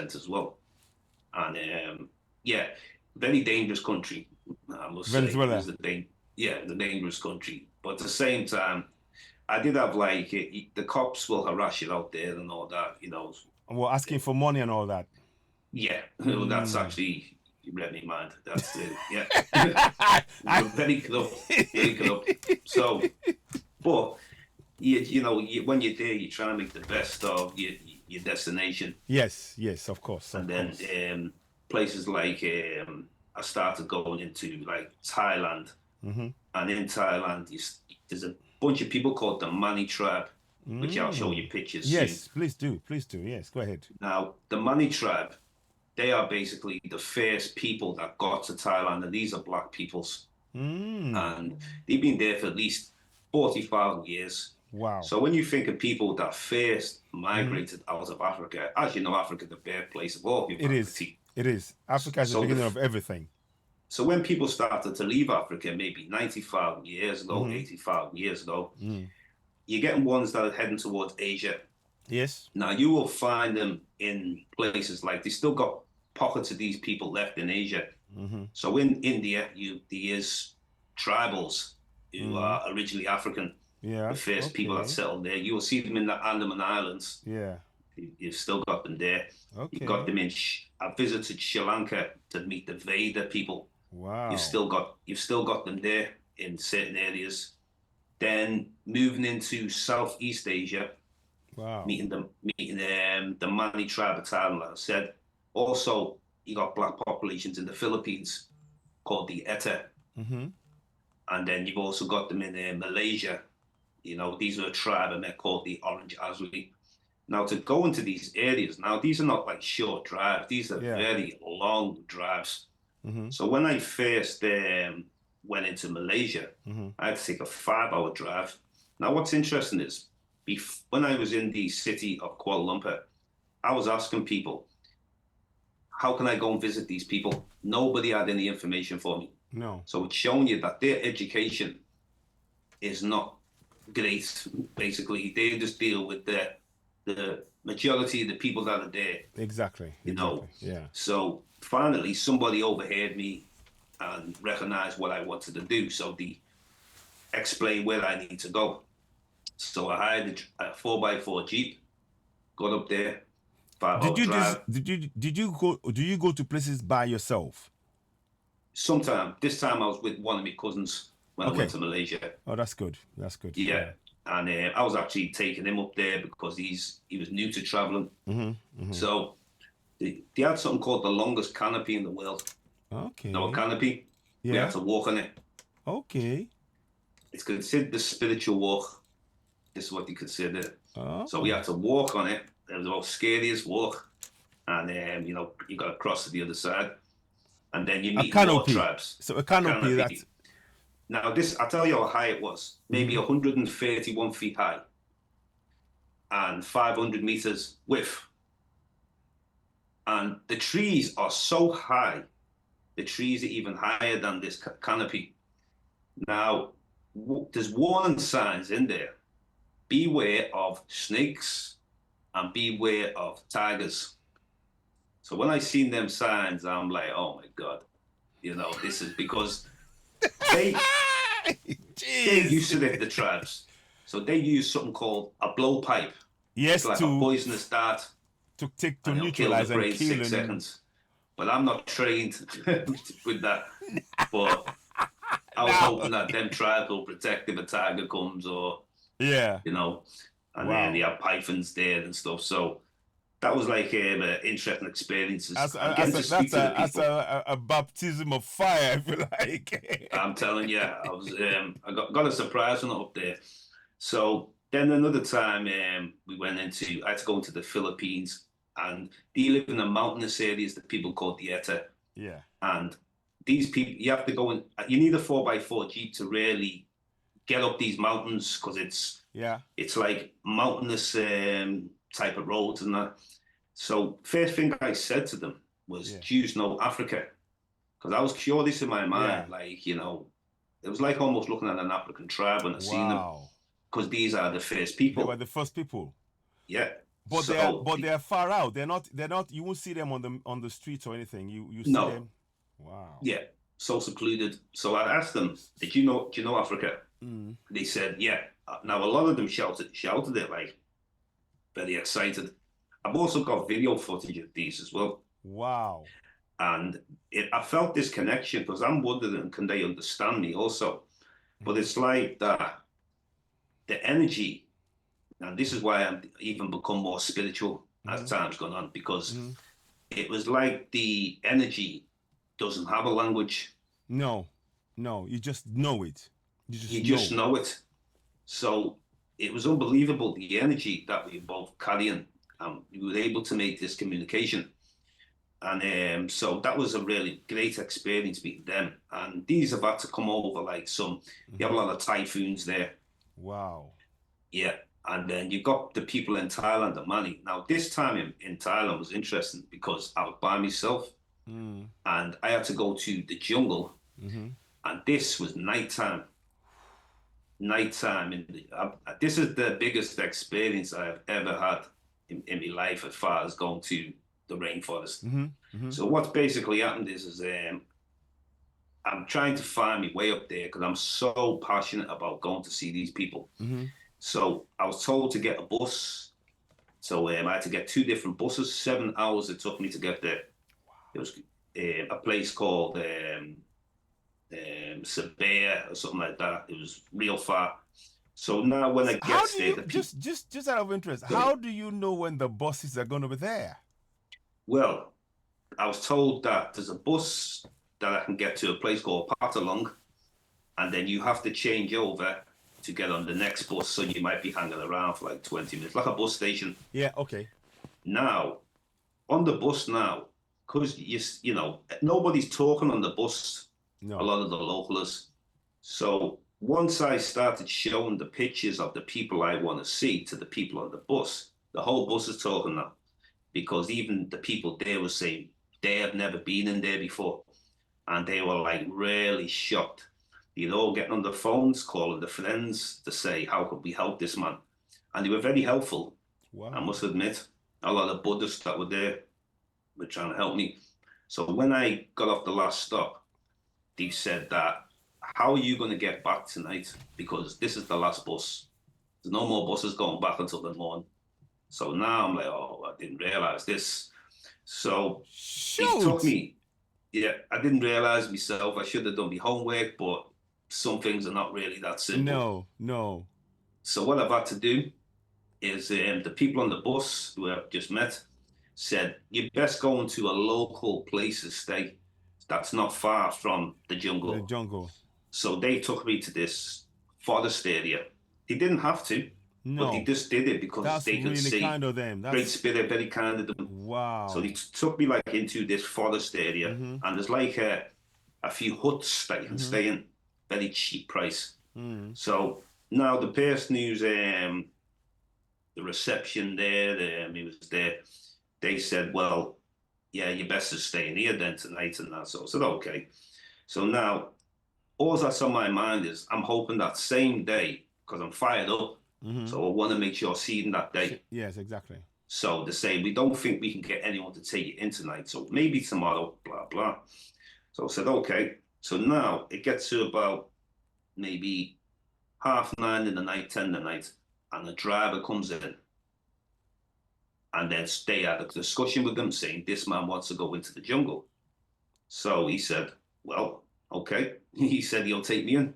descent as well. And yeah, very dangerous country, I must say. It Venezuela. was the dangerous country. But at the same time, I did have like the cops will harass you out there and all that, you know. We're asking for money and all that. Yeah, that's Mm. actually you read me mind. That's it. Yeah, I- very corrupt, very corrupt. So, but when you're there, you try to make the best of your destination, yes, yes, of course, and of then course. places like I started going into like Thailand, Hmm. and in Thailand, there's a bunch of people called the Mani tribe, which I'll show Mm. you pictures soon. Yes, please do. Please do. Yes, go ahead. Now, the Mani tribe, they are basically the first people that got to Thailand, and these are black peoples, Mm. and they've been there for at least 40,000 years. Wow. So when you think of people that first Hmm. migrated out of Africa, as you know, Africa, the birthplace of all It is. humanity. It is. Africa is the So beginning of everything. so when people started to leave Africa, maybe 95 years ago, Hmm. 85 years ago, Mm. you're getting ones that are heading towards Asia. Yes. Now you will find them in places like they still got pockets of these people left in Asia. Hmm. So in India, there's tribals who Hmm. are originally African, the Yeah. first people that Okay. settled there. You will see them in the Andaman Islands. Yeah. You've still got them there. You've got Okay. them in. I visited Sri Lanka to meet the Veda people. Wow. You've still got them there in certain areas. Then moving into Southeast Asia, Wow. meeting the Mani tribe of Thailand, like I said. Also, you got black populations in the Philippines called the Eta, Hmm. and then you've also got them in Malaysia. You know, these are a tribe and they're called the Orange Azuli. Now, to go into these areas, now these are not like short drives; these are Yeah. very long drives. Hmm. So when I first went into Malaysia, Hmm. I had to take a 5 hour drive. Now, what's interesting is when I was in the city of Kuala Lumpur, I was asking people, how can I go and visit these people? Nobody had any information for me. No. So it's showing you that their education is not great. Basically, they just deal with the majority of the people that are there, Exactly. you know. Exactly. Yeah. So finally, somebody overheard me and recognized what I wanted to do. So they explained where I need to go. So I hired a 4x4 Jeep, got up there, 5 hour drive. Did you go do you go to places by yourself? Sometime, this time I was with one of my cousins when I went Okay. to Malaysia. Oh, that's good. That's good. Yeah. Yeah. And I was actually taking him up there because he was new to traveling. Hmm. Hmm. So they had something called the longest canopy in the world. No Okay. canopy. We had Yeah. to walk on it. Okay. It's considered the spiritual walk. This is what they consider it. So we Oh. had to walk on it. It was the most scariest walk. And you got to cross to the other side. And then you A meet more canopy. tribes. So a A canopy that's canopy. Now this, I'll tell you how high it was. Maybe mhm. 131 feet high and 500 meters width. And the trees are so high. The trees are even higher than this canopy. Now, there's warning signs in there. Beware of snakes and beware of tigers. So when I seen them signs, I'm like, oh my God, this is because they they're used Jeez. to the tribes. So they use something called a blowpipe. It's Yes, like a poisonous dart to and it'll kill the neutralize and prey in kill six and seconds. But I'm not trained with that. But I was now. hoping that them tribes will protect if a tiger comes or, Yeah. you know, and then they Wow. have pythons there and stuff. So that was like interesting experiences and getting to speak to the That's people. a baptism of fire, if you like. I'm telling you, I got a surprise when I up there. So then another time I had to go into the Philippines and they live in the mountainous areas that people call Dieta. Yeah. And these people, you have to go in, you need a 4x4 Jeep to really get up these mountains because Yeah. it's like mountainous type of roads and that. So first thing I said to them was, Yeah. do you know Africa? Because I was curious in my Yeah. mind, like, it was like almost looking at an African tribe when I seen them, Wow. because these are the first They were people. the first people. Yeah. So they're far out. They're not. You won't see them on the streets or anything. You see no, them. Wow. yeah, so secluded. So I asked them, do you know Africa? Mm. They said, yeah. Now a lot of them shouted it like very excited. I've also got video footage of these as well. Wow. And I felt this connection because I'm wondering, can they understand me also? But Mm-hmm. it's like that the energy, and this is why I'm even become more spiritual as Mm-hmm. time's gone on, because Mm-hmm. it was like the energy doesn't have a language. No, no, you just know it. You just You just know. know it. So it was unbelievable the energy that we were both carrying, and we were able to make this communication. And so that was a really great experience meeting them. And these have had to come over like some, you have a Mm-hmm. lot of typhoons there. Wow. Yeah. And then you got the people in Thailand and Mali. Now, this time in Thailand was interesting because I was by myself Mm. and I had to go to the jungle. Mm-hmm. And this was nighttime. Nighttime. This is the biggest experience I've ever had in my life as far as going to the rainforest. Mm-hmm. Mm-hmm. So what's basically happened is I'm trying to find my way up there because I'm so passionate about going to see these people. Mm-hmm. So I was told to get a bus. So I had to get two different buses. 7 hours it took me to get there. It was a place called Sabea or something like that. It was real far. So now when I How get do there, you the people. just out of interest? How do you know when the buses are going to be there? Well, I was told that there's a bus that I can get to a place called Patalong, and then you have to change over to get on the next bus. So you might be hanging around for like 20 minutes, like a bus station. Yeah. Okay. Now, on the bus now, because nobody's talking on the bus, a No. lot of the locals. So once I started showing the pictures of the people I want to see to the people on the bus, the whole bus is talking now because even the people there were saying they have never been in there before. And they were like really shocked. Getting on the phones, calling the friends to say, how could we help this man? And they were very helpful, I Wow. must admit. A lot of Buddhists that were there were trying to help me. So when I got off the last stop, they said that, how are you going to get back tonight? Because this is the last bus. There's no more buses going back until the morning. So now I'm like, oh, I didn't realize this. So it took Shoot. me, yeah, I didn't realize myself. I should have done my homework, but some things are not really that simple. No. No. So what I've had to do is the people on the bus who I've just met said, you best go into a local place to stay that's not far from the The jungle. jungle. So they took me to this forest area. They didn't have to, but they No. just did it because That's they could really see kind of them. Great That's Spirit, very kind of them. So they wow. took me like into this forest area, Mm-hmm. and there's like a few huts that you can Mm-hmm. stay in, very cheap price. Mm. So now the person who's the reception there, he was there. They said, "Well, yeah, you best to stay in here then tonight and that." So I said, "Okay." So now all that's on my mind is I'm hoping that same day because I'm fired up. Mm-hmm. So I want to make sure I see them that day. Yes, exactly. So they say, we don't think we can get anyone to take you in tonight. So maybe tomorrow, blah, blah. So I said, okay. So now it gets to about maybe 9:30 in the night, 10 in the night, and the driver comes in. And then they had a discussion with them saying, this man wants to go into the jungle. So he said, well, okay. He said he'll take me in.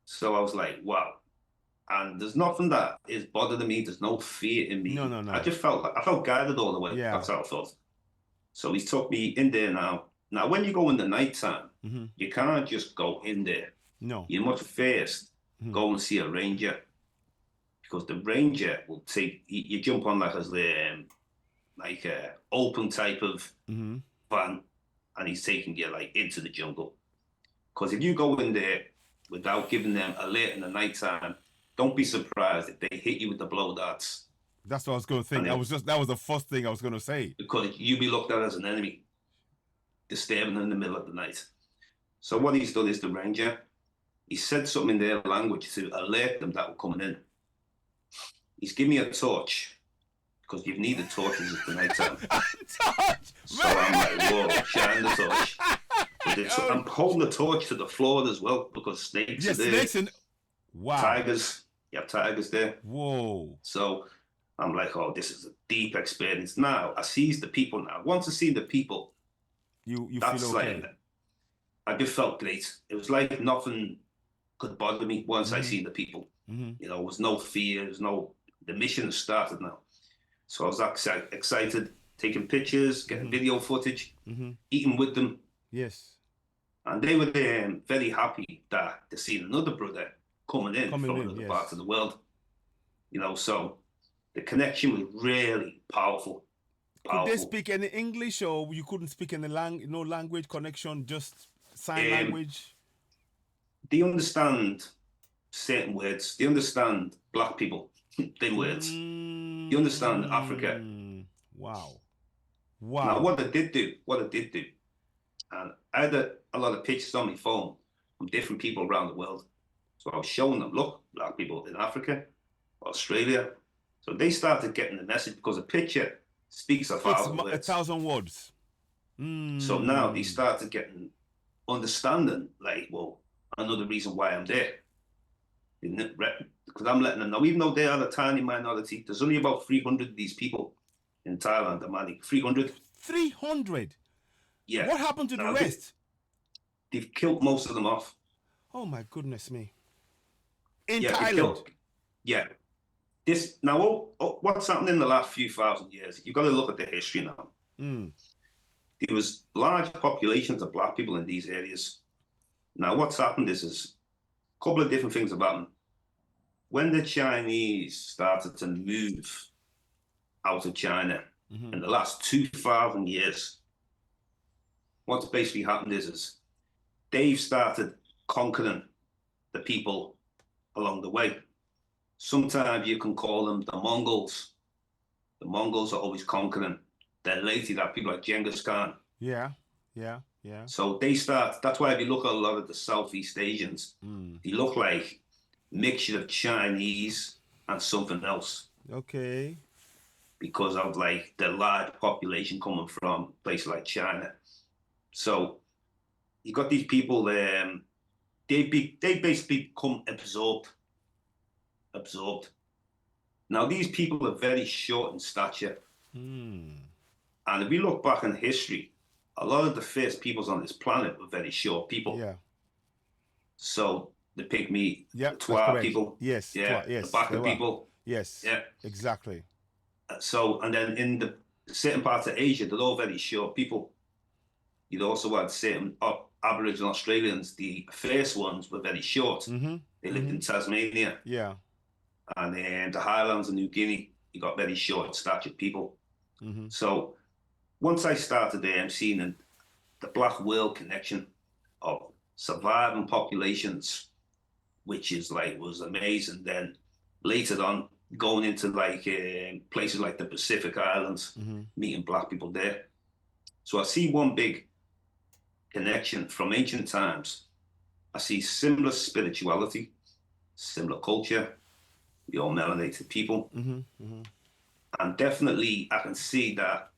So I was like, wow. And there's nothing that is bothering me. There's no fear in No, me. no, I no. just felt like I felt guided all the way. Yeah. That's how I felt. So he took me in there now. Now, when you go in the nighttime, Mm-hmm. you can't just go in there. No. You must first Mm-hmm. go and see a ranger because the ranger will take you jump on like as the like a open type of Mm-hmm. van, and he's taking you like into the jungle. Because if you go in there without giving them alert in the nighttime, don't be surprised if they hit you with the blow darts, That's what I was going to and think. That was the first thing I was going to say. because you be looked at as an enemy, disturbing in the middle of the night. So what he's done is the ranger, he said something in their language to alert them that were coming in. He's given me a torch because you've needed torches at the night time. Torch! So I'm like, whoa, shine the torch. I'm holding the torch to the floor as well because snakes are there. Snakes and wow. Tigers. You have tigers there. Whoa. So I'm like, oh, this is a deep experience. Now I sees the people now. Once I see the people, you that's feel okay. like, I just felt great. It was like nothing could bother me once I seen the people. You know, there was no fear, the mission has started now. So I was excited, taking pictures, getting video footage, eating with them. Yes. And they were very happy that they seen another brother coming in from another part of the world. You know, so the connection was really powerful. Could they speak any English, or you couldn't speak any no language connection, just sign language? They understand certain words. They understand black people, them words. They understand Africa. Wow. Now, what I did do, and I had a lot of pictures on my phone from different people around the world. So I was showing them, look, black people in Africa, Australia. So they started getting the message because a picture speaks 1,000 words. 1,000 words. So now they started getting understanding, like, well, another reason why I'm there. Because I'm letting them know, even though they are a tiny minority, there's only about 300 of these people in Thailand, Amani. 300. 300? Yeah. What happened to the rest? They've killed most of them off. Oh my goodness me. In Thailand? Yeah. Now, what's happened in the last few thousand years? You've got to look at the history now. There was large populations of black people in these areas. Now, what's happened is a couple of different things have happened. When the Chinese started to move out of China in the last 2,000 years, what's basically happened is they've started conquering the people along the way. Sometimes you can call them the Mongols. The Mongols are always conquering. Then later you have people like Genghis Khan. Yeah. So that's why if you look at a lot of the Southeast Asians, they look like a mixture of Chinese and something else. Okay. Because of like the large population coming from places like China. So you got these people, they basically become absorbed. Now these people are very short in stature. And if we look back in history, a lot of the first peoples on this planet were very short people. Yeah. So the pygmy, the Twa people. Yes. Yeah. Yes. The Baka people. Yes. Yeah. Exactly. So, and then in the certain parts of Asia, they're all very short people. You'd also had certain Aboriginal Australians, the first ones were very short. They lived in Tasmania. Yeah. And then the Highlands of New Guinea, you got very short statured people. So once I started there, I'm seeing the black world connection of surviving populations, which is like, was amazing. Then later on, going into like places like the Pacific Islands, meeting black people there. So I see one big connection from ancient times. I see similar spirituality, similar culture, we all melanated people. And definitely I can see that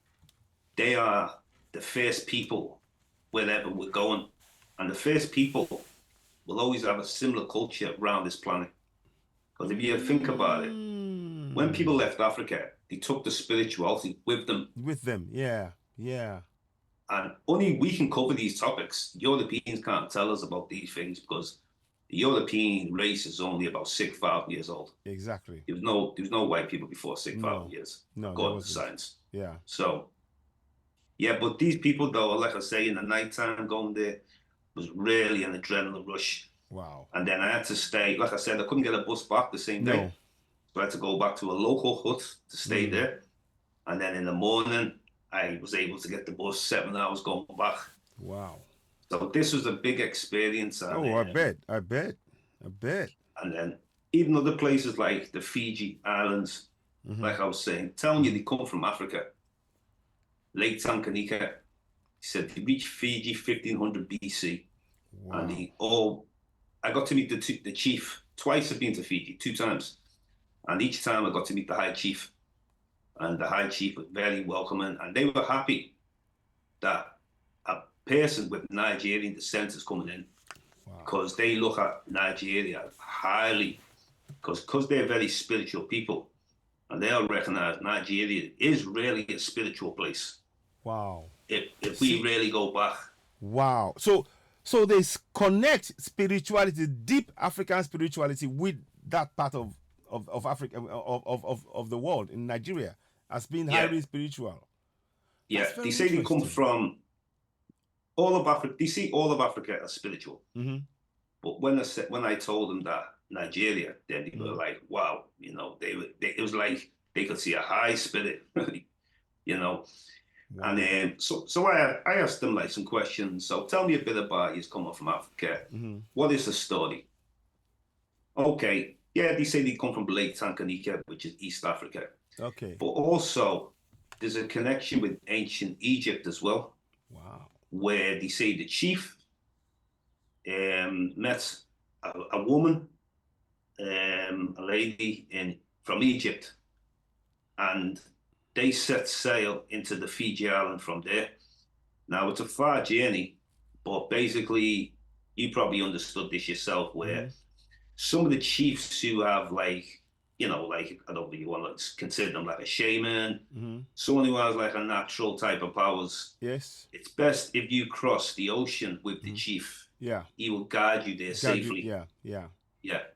they are the first people wherever we're going. And the first people will always have a similar culture around this planet. Because if you think about it, when people left Africa, they took the spirituality with them. Yeah. And only we can cover these topics. Europeans can't tell us about these things because the European race is only about 6,000 years old. Exactly. There was no white people before 6,000 years. No, according to science. Yeah. So, yeah, but these people though, like I say, in the nighttime going there was really an adrenaline rush. Wow. And then I had to stay, like I said, I couldn't get a bus back the same day. So I had to go back to a local hut to stay there. And then in the morning, I was able to get the bus 7 hours going back. Wow. So this was a big experience. And, I bet. And then even other places like the Fiji Islands, like I was saying, telling you they come from Africa. Lake Tanganyika, he said they reached Fiji 1500 BC. Wow. And I got to meet the chief. Twice I've been to Fiji, 2 times. And each time I got to meet the high chief. and the High Chief was very welcoming, and they were happy that a person with Nigerian descent is coming in, because they look at Nigeria highly, because they're very spiritual people, and they'll recognize Nigeria is really a spiritual place. Wow. If we really go back. Wow. So they connect spirituality, deep African spirituality, with that part of Africa, of the world, in Nigeria, as being highly spiritual. Yeah, they say they come from all of Africa. They see all of Africa as spiritual. But when I told them that Nigeria, then they were like, wow, you know, it was like they could see a high spirit, you know. Wow. And so I asked them like some questions. So tell me a bit about you coming from Africa. What is the story? Okay, yeah, they say they come from Lake Tanganyika, which is East Africa. Okay. But also, there's a connection with ancient Egypt as well. Wow. Where they say the chief met a woman, a lady from Egypt, and they set sail into the Fiji Island from there. Now, it's a far journey, but basically, you probably understood this yourself, where some of the chiefs who have like, you know, like, I don't know if you want to consider them like a shaman, someone who has like a natural type of powers. Yes. It's best if you cross the ocean with the chief. Yeah. He will guide you there safely. Yeah. Yeah.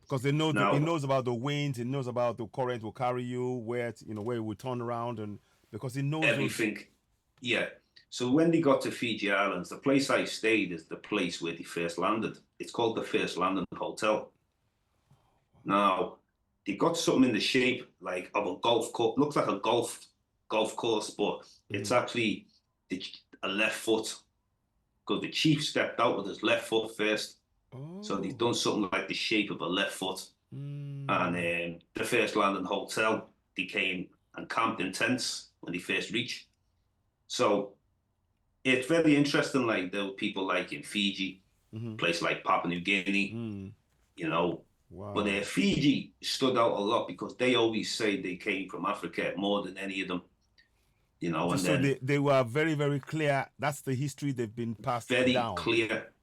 Because he knows about the winds, he knows about the current will carry you, where it will turn around, and because he knows everything. Yeah. So when they got to Fiji Islands, the place I stayed is the place where they first landed. It's called the First Landing Hotel. Now, they got something in the shape like of a golf course. Looks like a golf course, but it's actually a left foot, because the chief stepped out with his left foot first. So they've done something like the shape of a left foot. And the First Landing Hotel, they came and camped in tents when they first reached. So it's very interesting, like the people like in Fiji, place like Papua New Guinea, you know. Wow. But Fiji stood out a lot because they always say they came from Africa more than any of them. You know, and so they were very, very clear. That's the history they've been passed down. Very clear.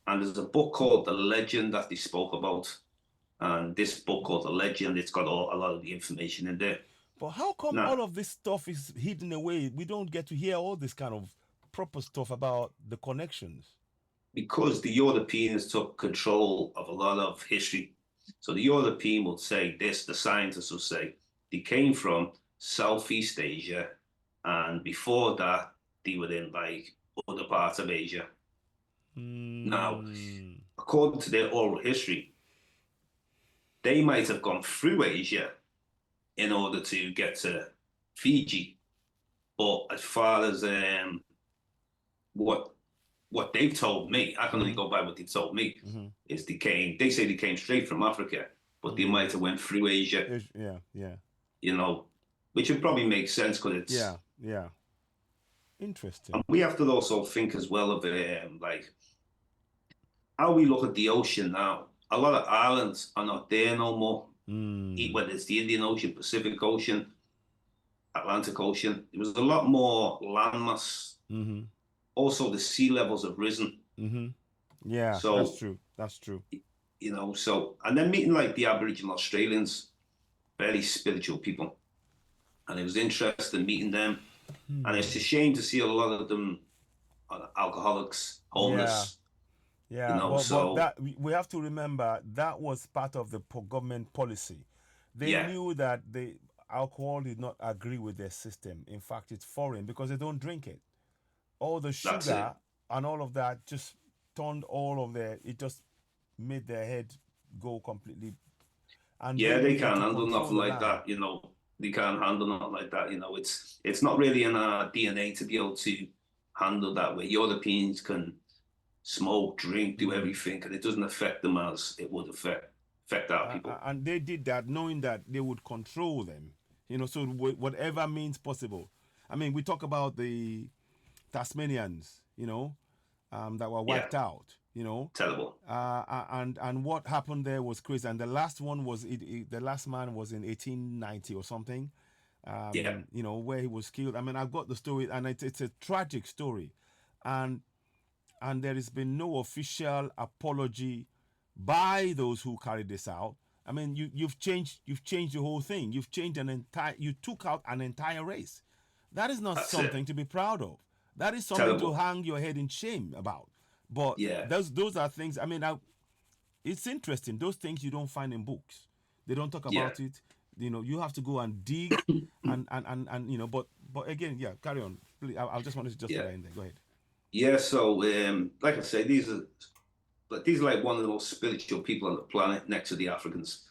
And there's a book called The Legend that they spoke about. And this book called The Legend, it's got a lot of the information in there. But how come all of this stuff is hidden away? We don't get to hear all this kind of proper stuff about the connections. Because the Europeans took control of a lot of history. So the European will say this, the scientists will say, they came from Southeast Asia, and before that, they were in like other parts of Asia. Now, according to their oral history, they might have gone through Asia in order to get to Fiji. But as far as what they've told me, I can only go by what they told me, is they say they came straight from Africa, but they might have went through Asia. Yeah. You know, which would probably make sense because it's... Yeah. Interesting. And we have to also think as well of like how we look at the ocean now. A lot of islands are not there no more. Whether it's the Indian Ocean, Pacific Ocean, Atlantic Ocean, there was a lot more landmass. Also, the sea levels have risen. Yeah, so that's true. You know, so, and then meeting like the Aboriginal Australians, very spiritual people, and it was interesting meeting them. And it's a shame to see a lot of them alcoholics, homeless. Yeah, you know, but that we have to remember that was part of the government policy. They knew that the alcohol did not agree with their system. In fact, it's foreign because they don't drink it. All the sugar and all of that just turned it just made their head go completely. And they can't handle nothing like that, you know. They can't handle nothing like that, you know. It's not really in our DNA to be able to handle that way. Europeans can smoke, drink, do everything, and it doesn't affect them as it would affect our people. And they did that knowing that they would control them, you know, so whatever means possible. I mean, we talk about the Tasmanians, you know, that were wiped out, you know. Terrible. And what happened there was crazy. And the last one was, the last man was in 1890 or something. Yeah, you know, where he was killed. I mean, I've got the story, and it's a tragic story, and there has been no official apology by those who carried this out. I mean, you've changed the whole thing. You've changed you took out an entire race. That is not that's it. something to be proud of. That is something to Terrible. hang your head in shame about. But Yeah, those are things. I mean, it's interesting. Those things you don't find in books. They don't talk yeah. about it. You know, you have to go and dig, and you know. But again, yeah, carry on. Please, I just wanted to just throw Yeah. that in there. Go ahead. Yeah, so like I say, these are like one of the most spiritual people on the planet next to the Africans.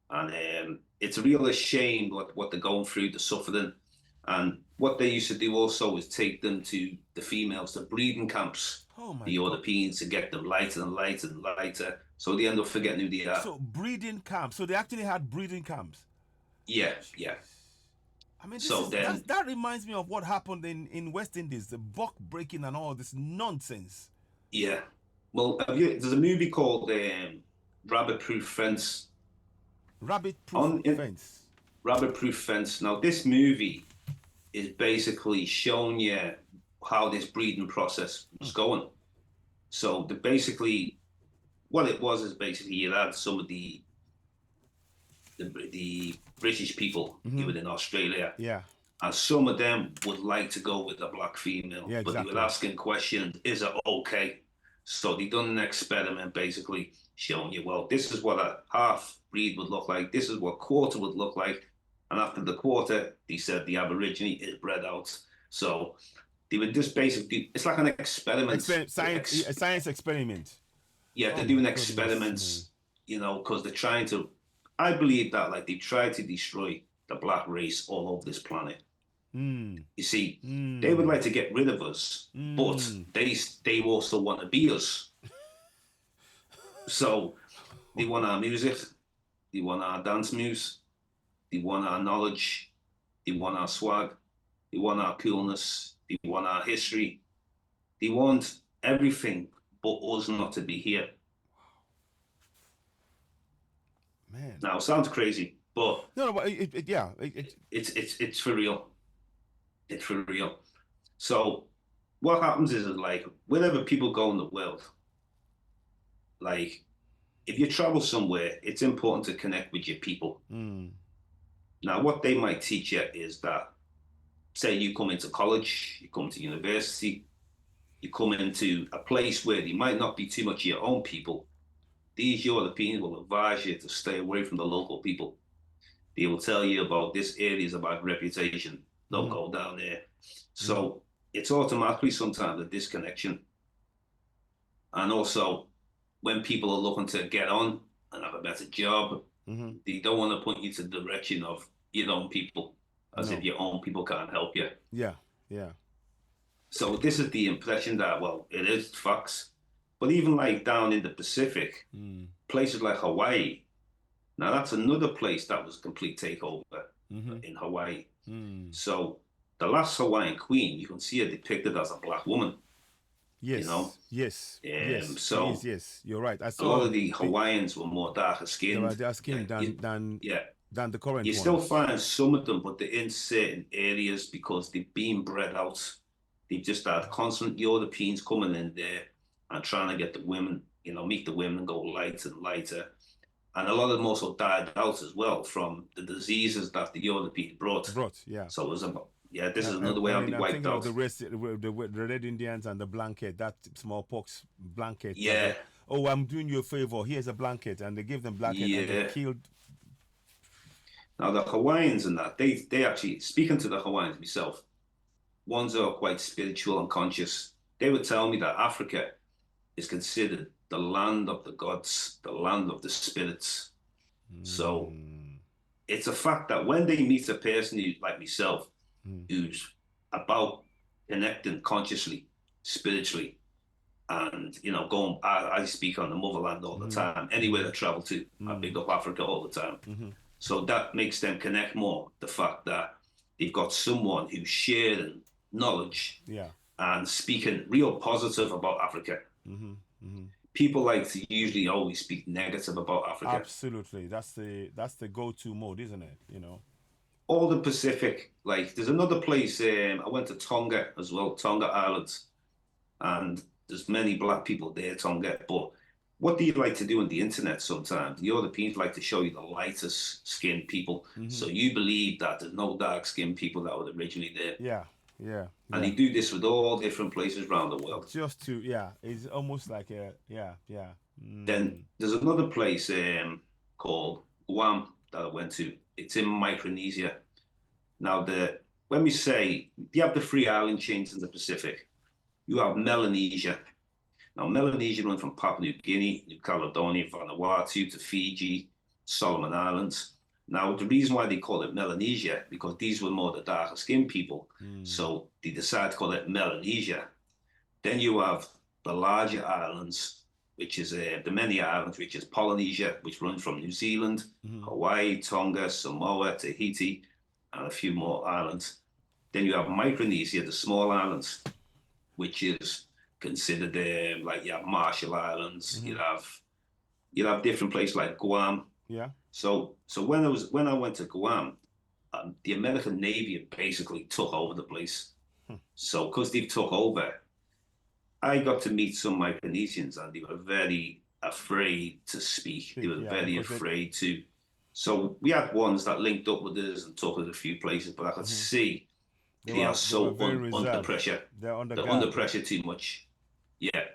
And it's a real shame what they're going through, the suffering. And what they used to do also is take them to the females, the breeding camps, Oh the my God. Europeans, to get them lighter and lighter and lighter. So they end up forgetting who they are. So breeding camps. So they actually had breeding camps. Yeah, yeah. Jeez. I mean, So then, that reminds me of what happened in West Indies, the buck breaking and all this nonsense. yeah. Well, there's a movie called Rabbit Proof Fence. Rabbit proof On in fence. Rabbit Proof Fence. Now, this movie is basically showing you how this breeding process was going. So basically, what it was is basically you had some of the British people Mm-hmm. who were in Australia, Yeah. and some of them would like to go with a black female, Yeah. but they were Exactly. asking questions: Is it okay? So they done an experiment, basically showing you, well, this is what a half breed would look like. This is what quarter would look like, and after the quarter, they said the Aborigine is bred out. So they would just basically, it's like an experiment. A science experiment. Yeah, Oh they're my doing goodness me. experiments, because they're trying to. I believe that like they tried to destroy the black race all over this planet. Mm. You see, they would Mm. like to get rid of us, but Mm. they also want to be us. So they want our music, they want our dance moves, they want our knowledge, they want our swag, they want our coolness, they want our history, they want everything but us not to be here. Man. Now, it sounds crazy, but No, but yeah. it's for real. It's for real. So what happens is like wherever people go in the world, like if you travel somewhere, it's important to connect with your people. Mm. Now, what they might teach you is that, say, you come into college, you come to university, you come into a place where there might not be too much of your own people. These Europeans will advise you to stay away from the local people. They will tell you about this area is about reputation. Don't Mm-hmm. go down there. Mm-hmm. So it's automatically sometimes a disconnection. And also, when people are looking to get on and have a better job, Mm-hmm. they don't want to put you to the direction of your own people, as if No. your own people can't help you. Yeah. Yeah. So this is the impression that, well, it is facts. But even like down in the Pacific, Mm. places like Hawaii, now that's another place that was a complete takeover Mm-hmm. in Hawaii. Mm. So the last Hawaiian queen, you can see her depicted as a black woman, you know. Yes. Yes. Yes. She is. So Yes. You're right. I a lot saw of the Hawaiians were more darker they were skinned. their skin Yeah, than the current you still ones. find some of them, but they're in certain areas because they've been bred out. They've just had constant Europeans coming in there and trying to get the women, make the women go lighter and lighter. And a lot of them also died out as well from the diseases that the Europeans brought. Brought. Yeah. So it was this is another way I I'll mean, be I'm wiped thinking of out. the Red Indians and the blanket, that smallpox blanket. That Yeah, oh, I'm doing you a favor. Here's a blanket, and they gave them blanket, and they yeah. killed. Now the Hawaiians and that they actually, speaking to the Hawaiians myself, ones that are quite spiritual and conscious, they would tell me that Africa is considered the land of the gods, the land of the spirits. So Mm, it's a fact that when they meet a person like myself, mm, who's about connecting consciously, spiritually, and going, I speak on the motherland all the mm, time. Anywhere I travel to, I mm, pick up Africa all the time. mm, So that makes them connect more. The fact that they've got someone who's sharing knowledge yeah. and speaking real positive about Africa. Mm-hmm, mm-hmm. People like to usually always speak negative about Africa. Absolutely, that's the go-to mode, isn't it? all the Pacific. Like there's another place. I went to Tonga as well, Tonga Islands, and there's many black people there, Tonga. But what do you like to do on the internet sometimes? The Europeans like to show you the lightest skinned people. Hmm. So you believe that there's no dark skinned people that were originally there. Yeah, yeah, And yeah. they do this with all different places around the world. Just to, yeah, it's almost like a, yeah, yeah. Then Mm. there's another place called Guam that I went to. It's in Micronesia. Now, when we say you have the three island chains in the Pacific, you have Melanesia. Now, Melanesia runs from Papua New Guinea, New Caledonia, Vanuatu to Fiji, Solomon Islands. Now, the reason why they call it Melanesia, because these were more the darker skinned people. Mm. So they decided to call it Melanesia. Then you have the larger islands, which is the many islands, which is Polynesia, which runs from New Zealand, Hmm. Hawaii, Tonga, Samoa, Tahiti, and a few more islands. Then you have Micronesia, the small islands, which is considered like you have Marshall Islands, Hmm. you'd have different places like Guam. Yeah. So when I went to Guam, the American Navy basically took over the place. Hmm. So because they took over, I got to meet some Micronesians and they were very afraid to speak. They Speak, were yeah, very because it. afraid to. So we had ones that linked up with us and took us a few places, but I could Hmm. see they are They were so very under reserved. pressure. They're under They're under guard. pressure too much. Yeah.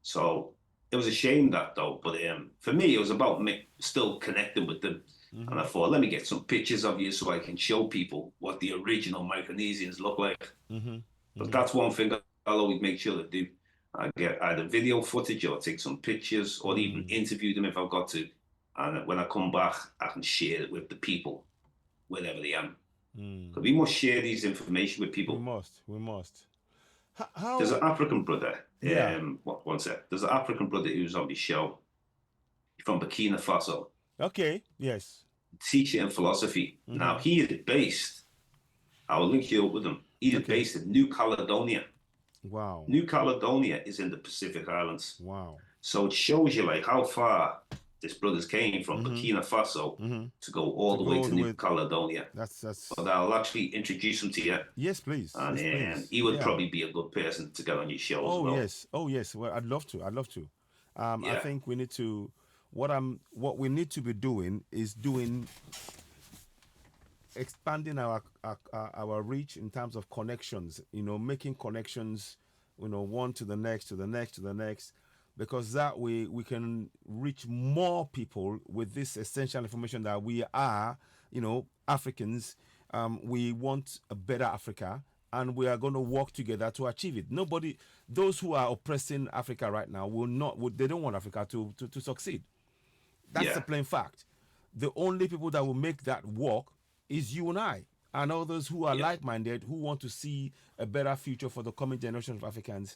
So it was a shame that though, but for me, it was about me still connecting with them. And Hmm. I thought, let me get some pictures of you so I can show people what the original Micronesians look like. Hmm. But Hmm. that's one thing I'll always make sure to do. I get either video footage or take some pictures or even Mm. interview them if I've got to. And when I come back, I can share it with the people wherever they are. Mm. Because we must share these information with We people. must. We must. There's an How? African brother. Yeah. One sec. There's an African brother who's on the show from Burkina Faso, Okay. Yes. teacher in philosophy. Hmm. Now he is based. I will link you up with him. He is Okay. based in New Caledonia. Wow. New Caledonia is in the Pacific Islands. Wow. So it shows you like how far this brothers came from Hmm. Burkina Faso Hmm. to go all To the way go all to the New way. Caledonia. But That's. I'll actually introduce him to you, Yes, please. and Yes, please. he would Yeah. probably be a good person to get on your show as Oh well. yes. Oh yes. Well, I'd love to. I'd love to. I Yeah, think we need to. What we need to be doing is doing expanding our reach in terms of connections. Making connections. One to the next, to the next, to the next, because that way we can reach more people with this essential information that we are, Africans. We want a better Africa, and we are going to work together to achieve it. Nobody, those who are oppressing Africa right now, will not. They don't want Africa to succeed. That's the yeah, plain fact. The only people that will make that work is you and I, and others who are yeah, like-minded, who want to see a better future for the coming generation of Africans.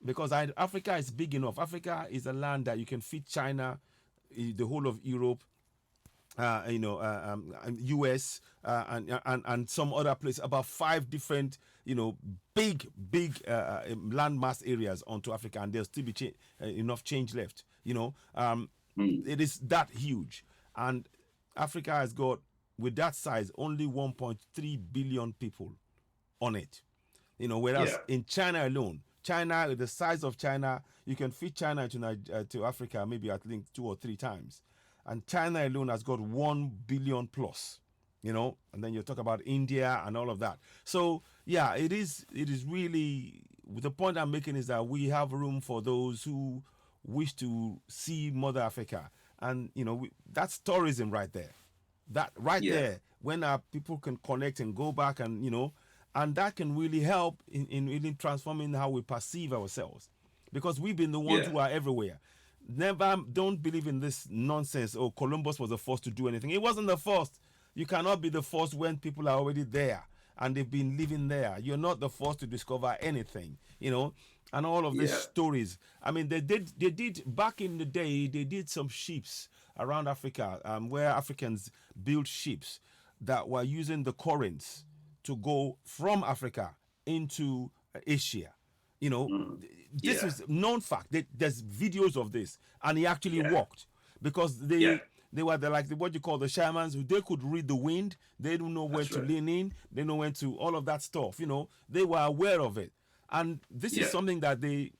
Because Africa is big enough. Africa is a land that you can feed China, the whole of Europe, US, and some other places. About five different, big landmass areas onto Africa, and there'll still be enough change left. mm, It is that huge, and Africa has got, with that size, only 1.3 billion people on it. Whereas yeah, in China alone, China, the size of China, you can feed China to Africa maybe at least 2 or 3 times, and China alone has got 1 billion plus. And then you talk about India and all of that. So yeah, it is. It is really, the point I'm making is that we have room for those who wish to see Mother Africa, and that's tourism right there. That right yeah, there, when our people can connect and go back, and and that can really help in really transforming how we perceive ourselves, because we've been the ones yeah, who are everywhere. Never, don't believe in this nonsense. Oh, Columbus was the first to do anything. It wasn't the first. You cannot be the first when people are already there and they've been living there. You're not the first to discover anything, and all of these yeah, stories. I mean, they did back in the day. They did some ships around Africa, where Africans built ships that were using the currents to go from Africa into Asia. You know, mm, this yeah, is known fact. There's videos of this, and it actually yeah, worked, because yeah, They were what you call the shamans. They could read the wind. They don't know when That's to right. lean in. They know when to all of that stuff. They were aware of it, and this is Yeah. something that the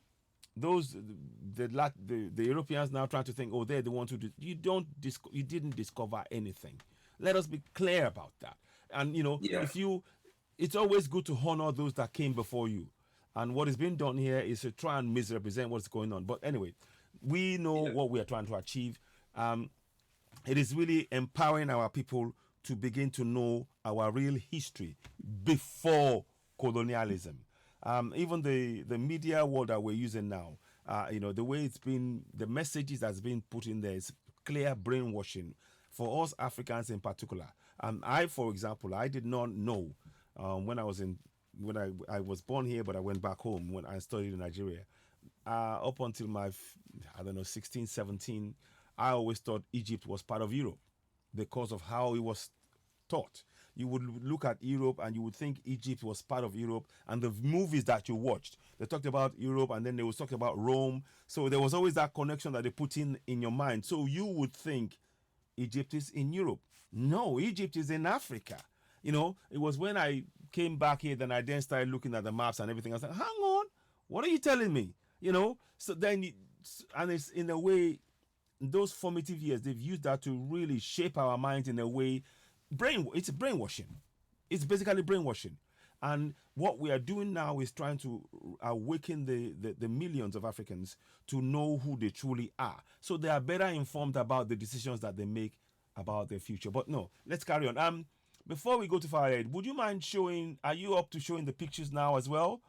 Europeans now trying to think, oh, they're the ones who did. You didn't discover anything. Let us be clear about that. And Yeah. it's always good to honor those that came before you. And what is being done here is to try and misrepresent what's going on. But anyway, we know Yeah. what we are trying to achieve. It is really empowering our people to begin to know our real history before colonialism. Even the media world that we're using now, the way it's been, the messages that's been put in there is clear brainwashing for us Africans in particular. For example, I did not know when I was born here, but I went back home when I studied in Nigeria. Up until my, I don't know, 16, 17, I always thought Egypt was part of Europe because of how it was taught. You would look at Europe and you would think Egypt was part of Europe, and the movies that you watched, they talked about Europe and then they was talking about Rome. So there was always that connection that they put in your mind. So you would think Egypt is in Europe. No, Egypt is in Africa. It was when I came back here, then I then started looking at the maps and everything. I was like, hang on, what are you telling me? So then, and it's in a way, those formative years, they've used that to really shape our minds in a way. It's brainwashing. It's basically brainwashing. And what we are doing now is trying to awaken the millions of Africans to know who they truly are. So they are better informed about the decisions that they make about their future. But no, let's carry on. Before we go to far ahead, would you mind are you up to showing the pictures now as well?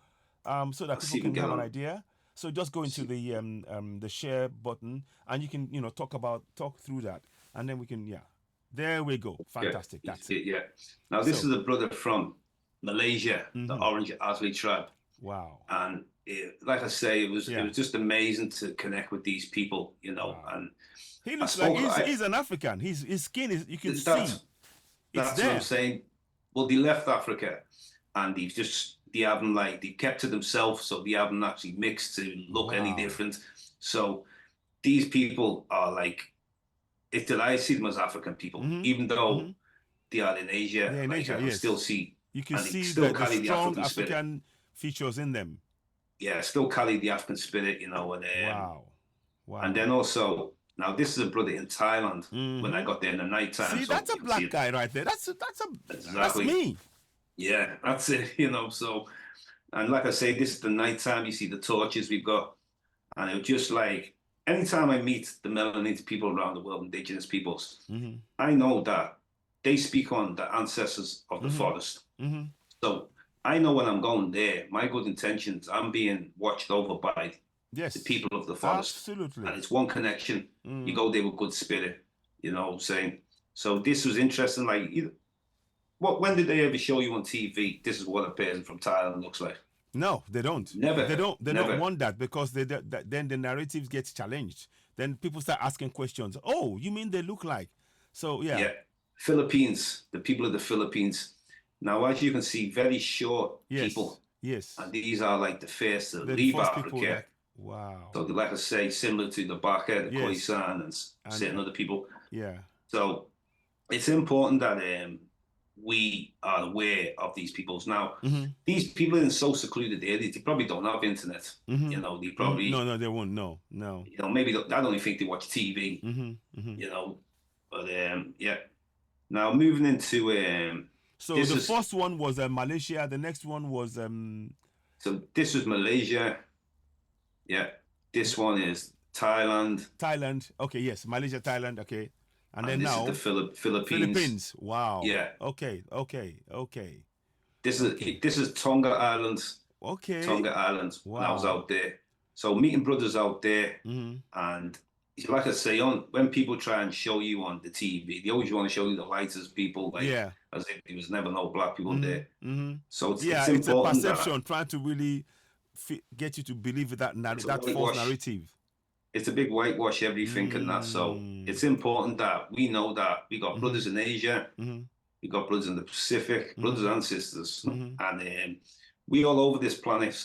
So that people can have an idea. So just go into the share button and you can, talk through that. And then we can, there we go. Fantastic. Yeah. That's it. Yeah. Now, this is a brother from Malaysia, the Orange Asli tribe. Wow. And like I say, it was just amazing to connect with these people, Wow. And he looks like he's an African. His skin is, you can see. That's what I'm saying. Well, they left Africa and they kept to themselves, so they haven't actually mixed to look any different. So these people are like, I see them as African people, even though they are in Asia. I can still see. You can see the strong African features in them. Yeah, still carry the African spirit, And wow. And then also, now this is a brother in Thailand. When I got there in the nighttime. See, that's a black guy right there. That's me. Yeah, that's it. So, and like I say, this is the nighttime. You see the torches we've got, and it's just like, anytime I meet the melanated people around the world, indigenous peoples, I know that they speak on the ancestors of the forest. So I know when I'm going there, my good intentions, I'm being watched over by the people of the forest. Absolutely. And it's one connection. You go there with good spirit, saying. So this was interesting. Like, when did they ever show you on TV, this is what a person from Thailand looks like? No, they don't. Never. They don't want that, because then the narratives get challenged. Then people start asking questions. Oh, you mean they look like? So, yeah. Yeah. Philippines, the people of the Philippines. Now, as you can see, very short people. Yes. And these are like the first to leave Africa. Wow. So, like I say, similar to the Baka, the Khoisan, and certain other people. Yeah. So, it's important that we are aware of these peoples. Now, these people in so secluded areas, they probably don't have internet. They probably... No, they won't. No. Maybe I don't even think they watch TV, But, yeah. Now, moving into... so the first one was Malaysia. The next one was... So this was Malaysia. Yeah. This one is Thailand. Okay, yes. Malaysia, Thailand. Okay. And then this now is the Philippines. Wow. Yeah. Okay. This is Tonga Islands. Okay. Tonga Islands. Wow. When I was out there. So meeting brothers out there, and like I say, when people try and show you on the TV, they always want to show you the lightest people, as if there was never no black people there. So it's important. It's a perception, trying to really get you to believe that false narrative. It's a big whitewash everything and that. So it's important that we know that we got brothers in Asia, we got brothers in the Pacific, brothers and sisters, and we all over this planet.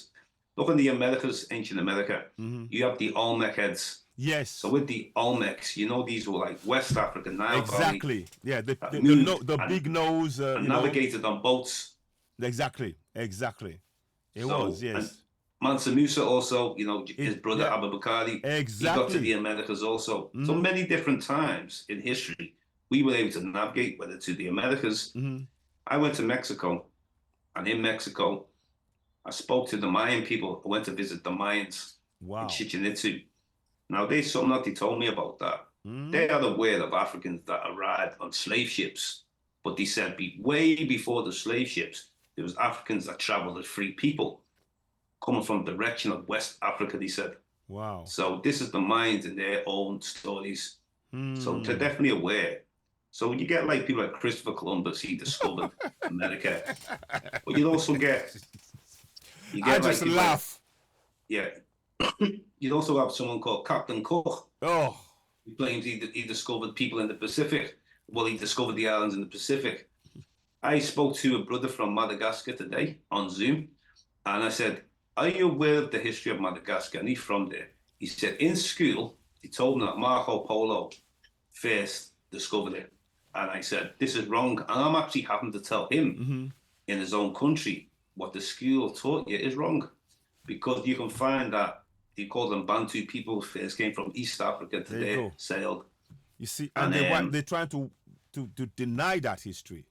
Look in the Americas, ancient America, you have the Olmec heads. Yes. So with the Olmecs, these were like West Africa, Nile Valley, Exactly. Yeah. that moved The big nose. and navigated on boats. Exactly. Exactly. It was. So, and Yes. Mansa Musa also, his It. brother Yeah. Abubakari, he got to Exactly. the Americas also. So Mm-hmm. many different times in history, we were able to navigate, whether to the Americas. Mm-hmm. I went to Mexico, and in Mexico, I spoke to the Mayan people. I went to visit the Mayans in Wow. Chichen Itza. Now, there's something that they told me about that. Mm-hmm. They are aware of Africans that arrived on slave ships, but they said way before the slave ships, there was Africans that traveled as free people coming from the direction of West Africa, they said. Wow. So this is the minds in their own stories. So they're Hmm. definitely aware. So you get like people like Christopher Columbus, he discovered America. But you I get like just people like, laugh. yeah. You'd also have someone called Captain Cook. Oh. He claims he discovered people in the Pacific. Well, he discovered the islands in the Pacific. I spoke to a brother from Madagascar today on Zoom, and I said, "Are you aware of the history of Madagascar?" And he's from there. He said, in school, he told me that Marco Polo first discovered it. And I said, this is wrong. And I'm actually having to tell him Mm-hmm. in his own country what the school taught you is wrong. Because you can find that he called them Bantu people, first came from East Africa to There you there, go. sailed. You see, and And they're trying to deny that history.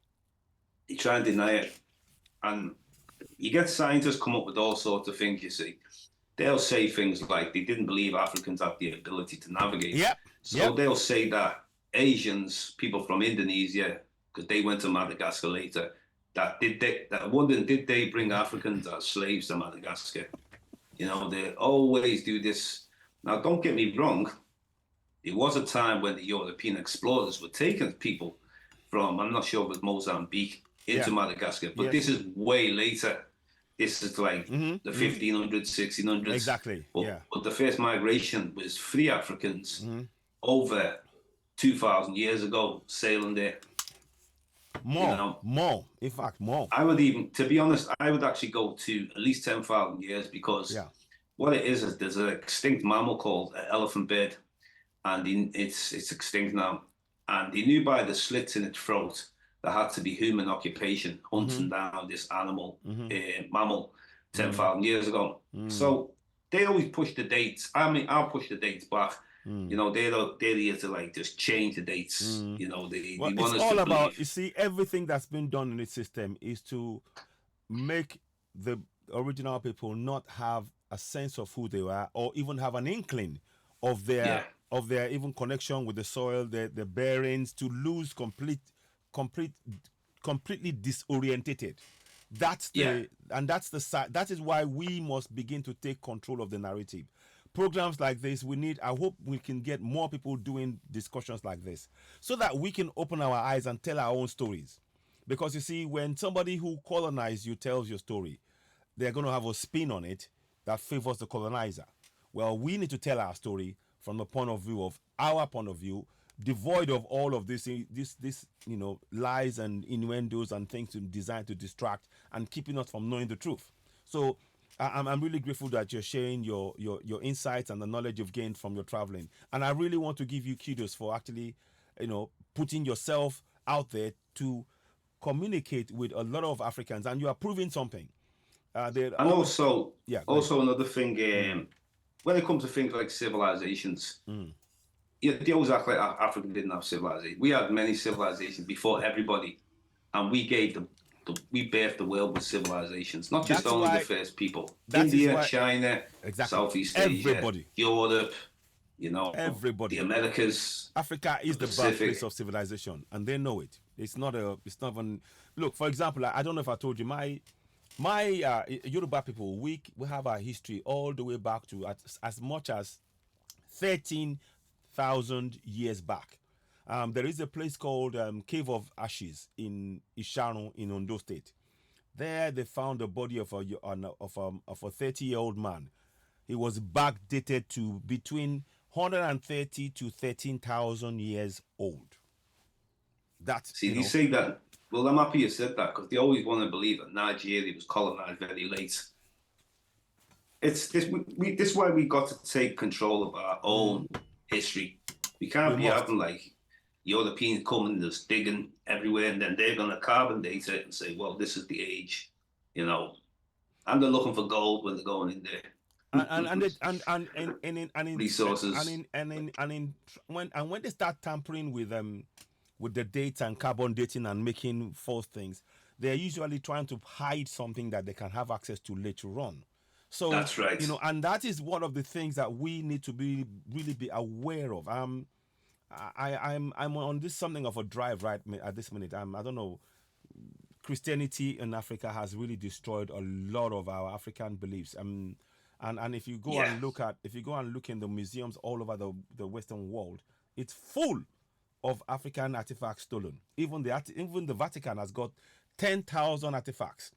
he tried to deny it. And you get scientists come up with all sorts of things, you see. They'll say things like they didn't believe Africans had the ability to navigate. Yep. So Yep. they'll say that Asians, people from Indonesia, because they went to Madagascar later, wondering did they bring Africans as slaves to Madagascar? They always do this. Now, don't get me wrong. There was a time when the European explorers were taking people from, I'm not sure if it was Mozambique, into Yeah. Madagascar, but Yes. this is way later. This is like Mm-hmm. the Mm-hmm. 1500s, 1600s. Exactly. But, Yeah. but the first migration was free Africans Mm-hmm. over 2,000 years ago sailing there. More. In fact, more. I would even, to be honest, I would actually go to at least 10,000 years because Yeah. what it is there's an extinct mammal called elephant bird, and it's extinct now. And they knew by the slits in its throat there had to be human occupation hunting down this animal, mammal, 10,000 years ago. So they always push the dates. I mean, I'll push the dates back. They're here to like just change the dates. They Well, want it's us all to about, you believe. see, everything that's been done in this system is to make the original people not have a sense of who they are, or even have an inkling of Yeah, their even connection with the soil, the bearings, to lose complete completely disorientated. yeah. That is why we must begin to take control of the narrative. Programs like this, I hope we can get more people doing discussions like this, so that we can open our eyes and tell our own stories. Because you see, when somebody who colonized you tells your story, they're going to have a spin on it that favors the colonizer. Well, we need to tell our story from the point of view of our point of view, devoid of all of this lies and innuendos and things designed to distract and keeping us from knowing the truth. So I'm really grateful that you're sharing your insights and the knowledge you've gained from your traveling. And I really want to give you kudos for actually, putting yourself out there to communicate with a lot of Africans, and you are proving something. They're And always, also, yeah, go ahead. also another thing, when it comes to things like civilizations, they always act like Africa didn't have civilization. We had many civilizations before everybody, and we birthed the world with civilizations, not just That's only the why. first people. That is India, why. China, Exactly. Southeast Asia, Everybody. Europe, the Everybody. Americas, Africa the is the birthplace Pacific. of civilization, and they know it. It's not a. It's not even. Look, for example, I don't know if I told you, my Yoruba people, we have our history all the way back to as much as 13,000 years back. There is a place called Cave of Ashes in Isharon in Ondo State. There, they found the body of a 30-year-old man. He was backdated to between 130 to 13,000 years old. That's, See, they say that. Well, I'm happy you said that because they always want to believe that Nigeria was colonized very late. it's this this is why we got to take control of our own history. We can't We be must. having like Europeans coming, just digging everywhere, and then they're gonna carbon date it and say, well, this is the age, you know, and they're looking for gold when they're going in there. And it, Resources. and in when they start tampering with the dates and carbon dating and making false things, they're usually trying to hide something that they can have access to later on. So, That's right. and that is one of the things that we need to be really be aware of. I'm on this something of a drive right at this minute. I don't know. Christianity in Africa has really destroyed a lot of our African beliefs. And if you go Yeah. and look in the museums all over the Western world, it's full of African artifacts stolen. Even the Vatican has got 10,000 artifacts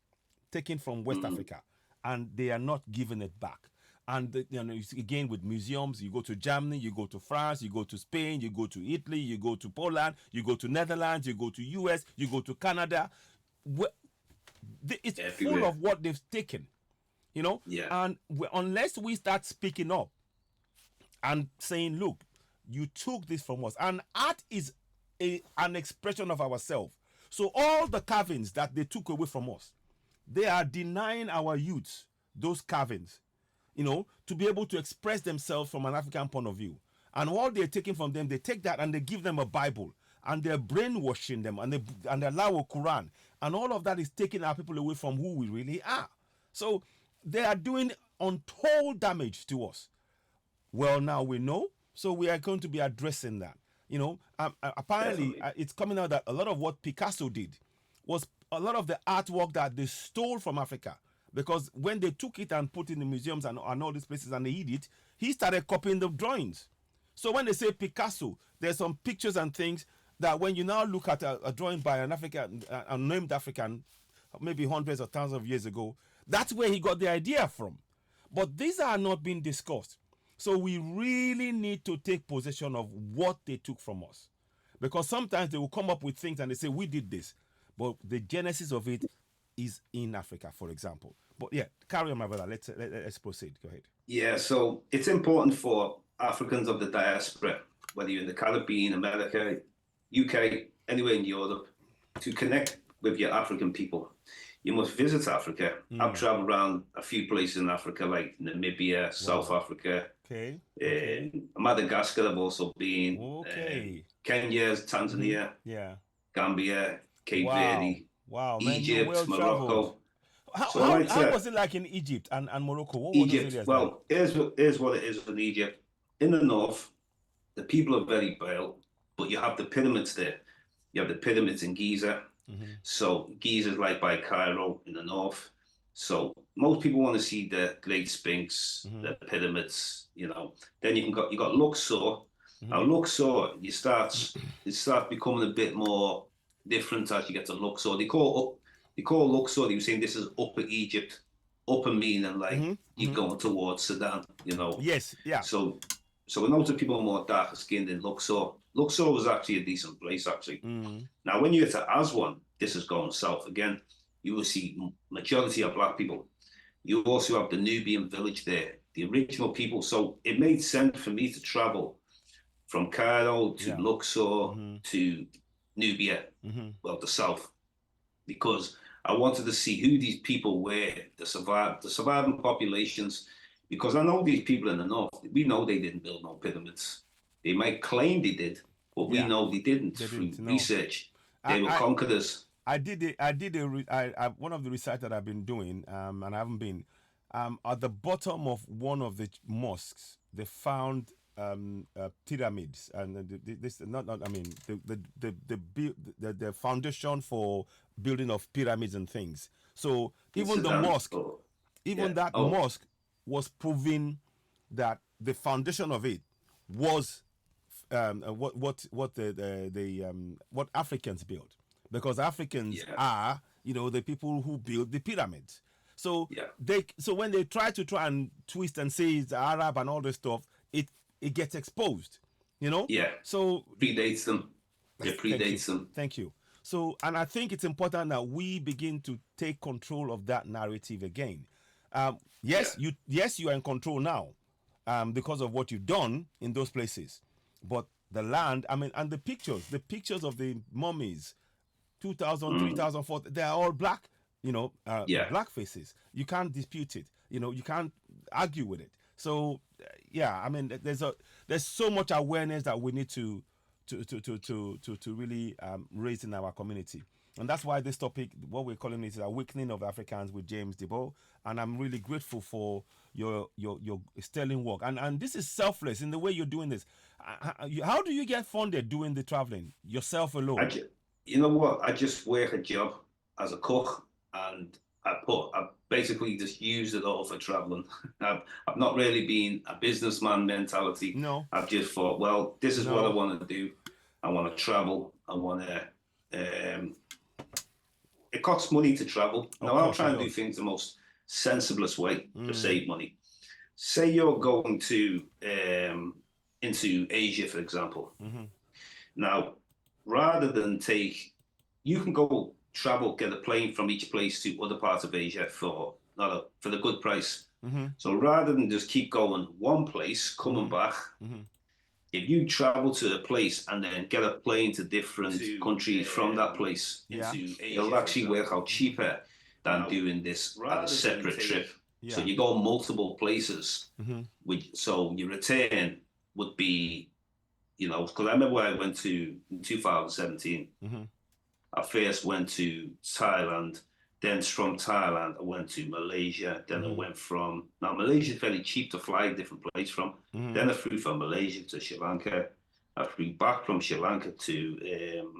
taken from West Africa, and they are not giving it back. And again, with museums, you go to Germany, you go to France, you go to Spain, you go to Italy, you go to Poland, you go to Netherlands, you go to US, you go to Canada. It's Everywhere. full of what they've taken, Yeah. and unless we start speaking up and saying, look, you took this from us, and art is an expression of ourselves. So all the carvings that they took away from us, they are denying our youth those carvings, to be able to express themselves from an African point of view. And what they're taking from them, they take that and they give them a Bible, and they're brainwashing them, and they allow a Quran, and all of that is taking our people away from who we really are. So they are doing untold damage to us. Well, now we know, so we are going to be addressing that. Apparently, it's coming out that a lot of what Picasso did was a lot of the artwork that they stole from Africa. Because when they took it and put it in the museums and all these places and they hid it, he started copying the drawings. So when they say Picasso, there's some pictures and things that when you now look at a drawing by an African, a named African, maybe hundreds or thousands of years ago, that's where he got the idea from. But these are not being discussed. So we really need to take possession of what they took from us. Because sometimes they will come up with things and they say, we did this. But the genesis of it is in Africa, for example. But yeah, carry on, my brother. Let's proceed. Go ahead. Yeah, so it's important for Africans of the diaspora, whether you're in the Caribbean, America, UK, anywhere in Europe, to connect with your African people. You must visit Africa. I've traveled around a few places in Africa, like Namibia, South Africa. Okay. Madagascar, I've also been. Okay. Kenya, Tanzania, Yeah. Gambia, Cape Verde, Wow, man, Egypt, well Morocco. traveled. How was it like in Egypt and Morocco? What were those areas Well, like? here's what it is in Egypt. In the north, the people are very pale, but you have the pyramids there. You have the pyramids in Giza. So Giza is like by Cairo in the north. So most people want to see the Great Sphinx, the pyramids, Then you got Luxor. Now Luxor, it starts becoming a bit more different as you get to Luxor. They call Luxor, they were saying this is Upper Egypt, upper meaning like you're going towards Sudan, Yes, yeah. So a lot of people are more darker skinned in Luxor. Luxor was actually a decent place, actually. Now, when you get to Aswan, this is going south again, you will see majority of black people. You also have the Nubian village there, the original people. So it made sense for me to travel from Cairo to Luxor to Nubia, well, the south, because I wanted to see who these people were, the surviving populations, because I know these people in the north, we know they didn't build no pyramids. They might claim they did, but we know they didn't through research. They were conquerors. One of the research that I've been doing, and I haven't been, at the bottom of one of the mosques, they found pyramids, and the foundation for building of pyramids and things. So even the mosque, mosque was proving that the foundation of it was what Africans built, because Africans are the people who built the pyramids. So when they try and twist and say it's Arab and all this stuff, it gets exposed, So predates them. It predates them. Thank you. So, and I think it's important that we begin to take control of that narrative again. Yes, you are in control now, because of what you've done in those places. But the land, I mean, and the pictures of the mummies, 2000, 3000, 4000, they are all black, Yeah. black faces. You can't dispute it. You can't argue with it. So, yeah, I mean, there's so much awareness that we need to really raise in our community. And that's why this topic, what we're calling it, is Awakening of Africans with James Diboe. And I'm really grateful for your sterling work. And this is selfless in the way you're doing this. How do you get funded doing the traveling yourself alone? You know what? I just work a job as a cook, and I basically just use it all for traveling. I've not really been a businessman mentality. No, I've just thought, well, this is what I no. want to do. I want to travel. I want to. It costs money to travel. Of Now I'll course try it and do does. things the most sensiblest way to save money. Say you're going to into Asia, for example. Now, rather than you can go travel, get a plane from each place to other parts of Asia for the good price. So rather than just keep going one place, coming back, if you travel to a place and then get a plane to different countries from that place into Asia, it'll actually work out cheaper than doing this as a separate trip. So you go multiple places, so your return would be, because I remember when I went to in 2017, I first went to Thailand, then from Thailand I went to Malaysia, then I went now Malaysia is very cheap to fly a different place from, then I flew from Malaysia to Sri Lanka, I flew back from Sri Lanka to,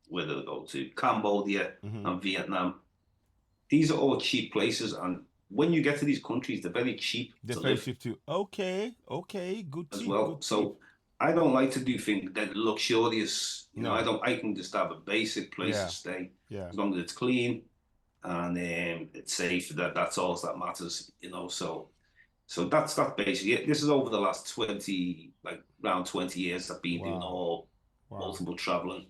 where did I go to? Cambodia and Vietnam. These are all cheap places, and when you get to these countries, they're very cheap They're to very live cheap too. Okay, good as tip, well. good tip. So I don't like to do things that are luxurious. No. I can just have a basic place to stay. Yeah. As long as it's clean and it's safe. That's all that matters. So that's basically it. This is over the last 20, like around 20 years I've been doing multiple traveling.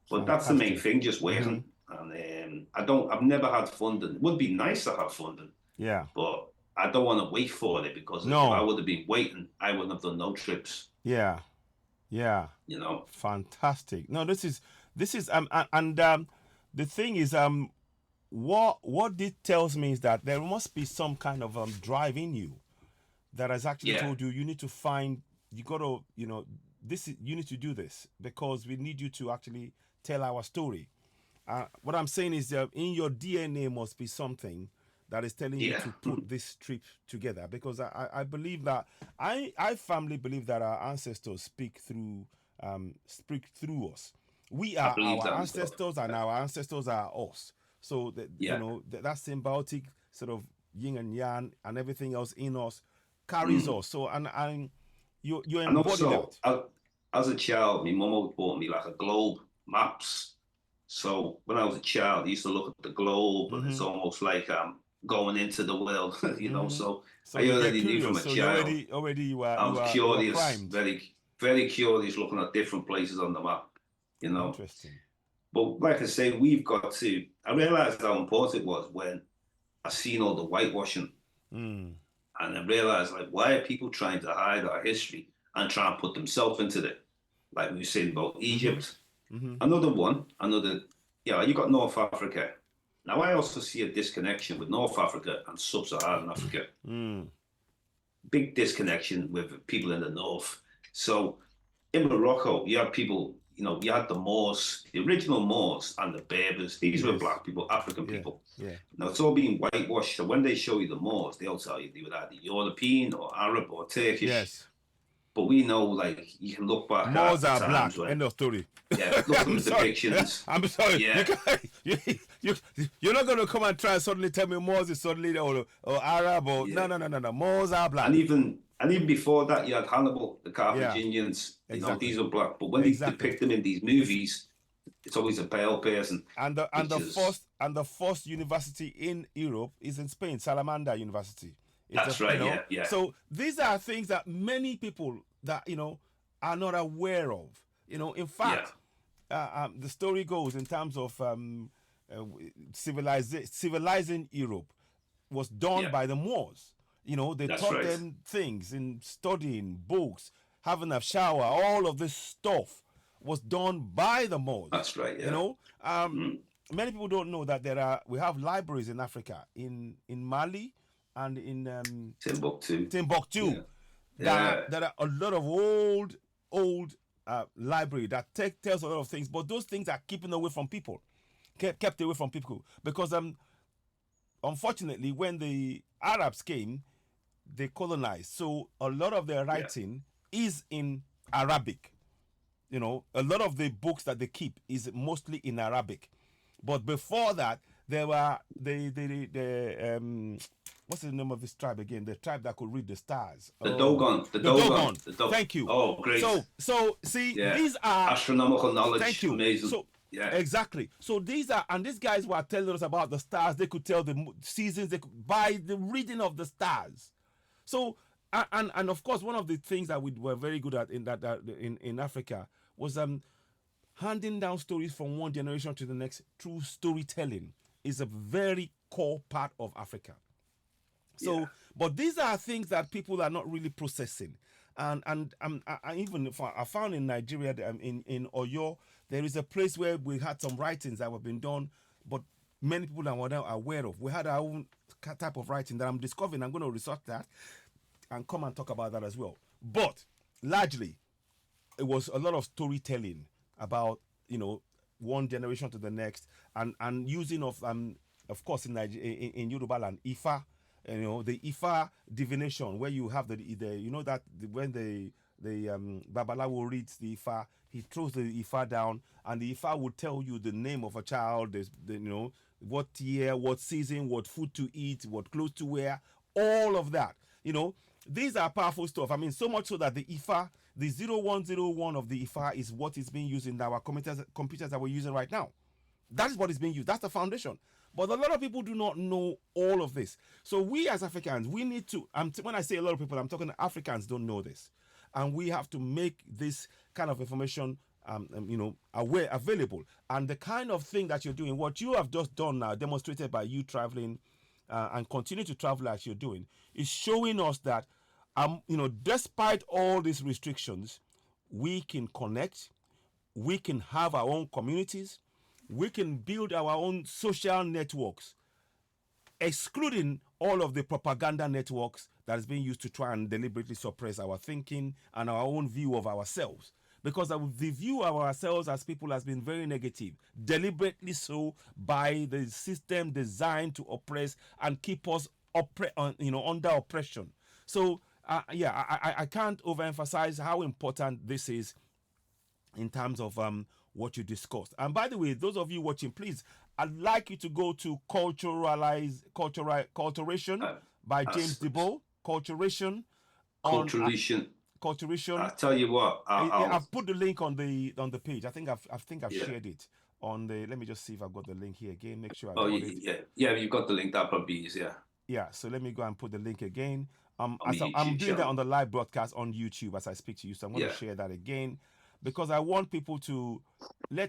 But that's the main thing, just working. And I've never had funding. It would be nice to have funding. Yeah. But I don't want to wait for it, because if I would have been waiting, I wouldn't have done no trips. Yeah. Yeah. Fantastic. No, this is the thing is, what this tells me is that there must be some kind of drive in you that has actually told you need to find, you got to, you need to do this because we need you to actually tell our story. What I'm saying is that in your DNA must be something that is telling you to put this trip together, because I believe that I firmly believe that our ancestors speak through us. We are our ancestors, and our ancestors are us. So that that symbiotic sort of yin and yang and everything else in us carries us. So and you embody that. As a child, my mum always bought me like a globe, maps. So when I was a child, I used to look at the globe, and it's almost like going into the world, So I already knew from a child. I was curious, very, very curious, looking at different places on the map, Interesting. But like I say, I realized how important it was when I seen all the whitewashing. And I realized, like, why are people trying to hide our history and try and put themselves into it? Like we were saying about Egypt. You got North Africa. Now, I also see a disconnection with North Africa and Sub-Saharan Africa. Big disconnection with people in the North. So in Morocco, you have people, you had the Moors, the original Moors and the Berbers. These were black people, African people. Now, it's all being whitewashed. So when they show you the Moors, they'll tell you they were either European or Arab or Turkish. Yes. But we know, like, you can look back Moors at are black. End of story. Yeah, look at the depictions. I'm sorry. Yeah. You're not going to come and try and suddenly tell me Moors is suddenly or Arab or no. Moors are black. And even before that, you had Hannibal, the Carthaginians. These are black. But when they depict them in these movies, it's always a pale person. And the first university in Europe is in Spain, Salamanca University. That's right. Yeah. So these are things that many people that are not aware of. In fact, the story goes in terms of civilizing Europe. was done by the Moors. You know, they That's taught right. them things in studying books, having a shower, all of this stuff was done by the Moors. That's right. Yeah. You know, many people don't know that we have libraries in Africa, in Mali, and in Timbuktu. Yeah. That are a lot of old library that tells a lot of things, but those things are keeping away from people, kept away from people, because unfortunately, when the Arabs came, they colonized, so a lot of their writing is in Arabic. You know, a lot of the books that they keep is mostly in Arabic. But before that, there were what's the name of this tribe again? The tribe that could read the stars. The Dogon. The Dogon. Thank you. Oh, great. So see, these are astronomical knowledge. Thank you. Amazing. So exactly. So these guys were telling us about the stars. They could tell the seasons. They could, by the reading of the stars. So and of course, one of the things that we were very good at in Africa was handing down stories from one generation to the next through storytelling is a very core part of Africa. So, but these are things that people are not really processing. And I even I found in Nigeria, in Oyo, there is a place where we had some writings that have been done, but many people are not aware of. We had our own type of writing that I'm discovering. I'm going to research that and come and talk about that as well. But largely, it was a lot of storytelling about, you know, one generation to the next, and using of course in in Yoruba land, Ifa, you know, the Ifa divination, where you have the you know that when the Babalawo reads the Ifa, he throws the Ifa down, and the Ifa would tell you the name of a child, you know, what year, what season, what food to eat, what clothes to wear, all of that. You know, these are powerful stuff. I mean, so much so that the Ifa, the 0101 of the Ifa is what is being used in our computers that we're using right now. That is what is being used. That's the foundation. But a lot of people do not know all of this. So we as Africans, we need to, when I say a lot of people, I'm talking Africans don't know this. And we have to make this kind of information, you know, available. And the kind of thing that you're doing, what you have just done now, demonstrated by you traveling and continue to travel as you're doing, is showing us that, you know, despite all these restrictions, we can connect, we can have our own communities, we can build our own social networks, excluding all of the propaganda networks that is being used to try and deliberately suppress our thinking and our own view of ourselves. Because the view of ourselves as people has been very negative, deliberately so, by the system designed to oppress and keep us under oppression. So I can't overemphasize how important this is in terms of what you discussed. And by the way, those of you watching, please, I'd like you to go to Culturation by James Diboe. Culturation. I tell you what, I've put the link on the page. I think I've shared it on the. Let me just see if I've got the link here again. Make sure I got it. Yeah, you've got the link. That probably is, yeah. Yeah, so let me go and put the link again. I'm doing that on the live broadcast on YouTube as I speak to you, so I'm going to share that again, because I want people to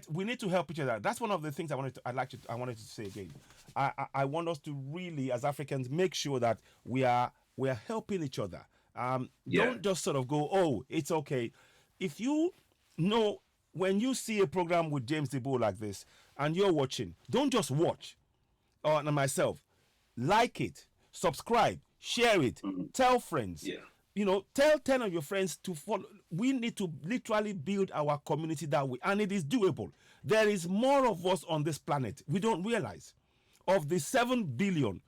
we need to help each other. That's one of the things I wanted to say again. I want us to really, as Africans, make sure that we are helping each other. Don't just sort of go, oh, it's okay. If you know, when you see a program with James Diboe like this and you're watching, don't just watch. Or myself, like it, subscribe, share it, tell friends. You know, tell 10 of your friends to follow. We need to literally build our community that way, and it is doable. There is more of us on this planet. We don't realize. Of the 7 billion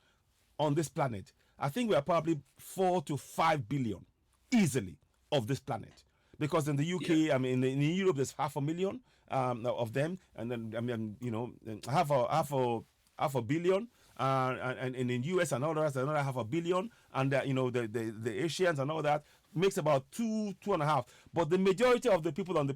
on this planet, I think we are probably 4 to 5 billion easily of this planet. Because in the UK, I mean, in Europe, there's 500,000 of them, and then, I mean, you know, half a billion. And in the US and all that, another 500 million, and you know, the Asians and all that makes about 2.5. But the majority of the people on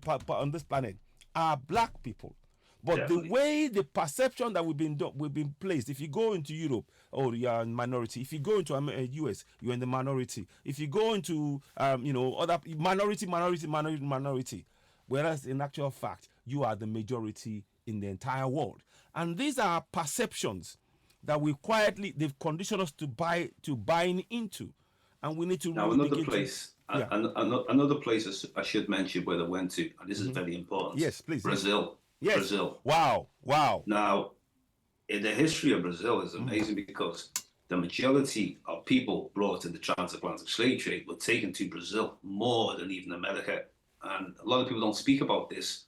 this planet are black people. But definitely, the way the perception that we've been placed, if you go into Europe, oh, you're in minority. If you go into US, you're in the minority. If you go into you know, other minority, whereas in actual fact, you are the majority in the entire world. And these are perceptions that we quietly they've conditioned us to buying into, and we need to Now, really another begin to. place, Yeah. another place I should mention where I went to, and this is Hmm. very important. Yes, please. Yes. Brazil. Yes. Brazil. Wow. Wow. Now, in the history of Brazil is Mm. amazing because the majority of people brought in the transatlantic slave trade were taken to Brazil more than even America. And a lot of people don't speak about this.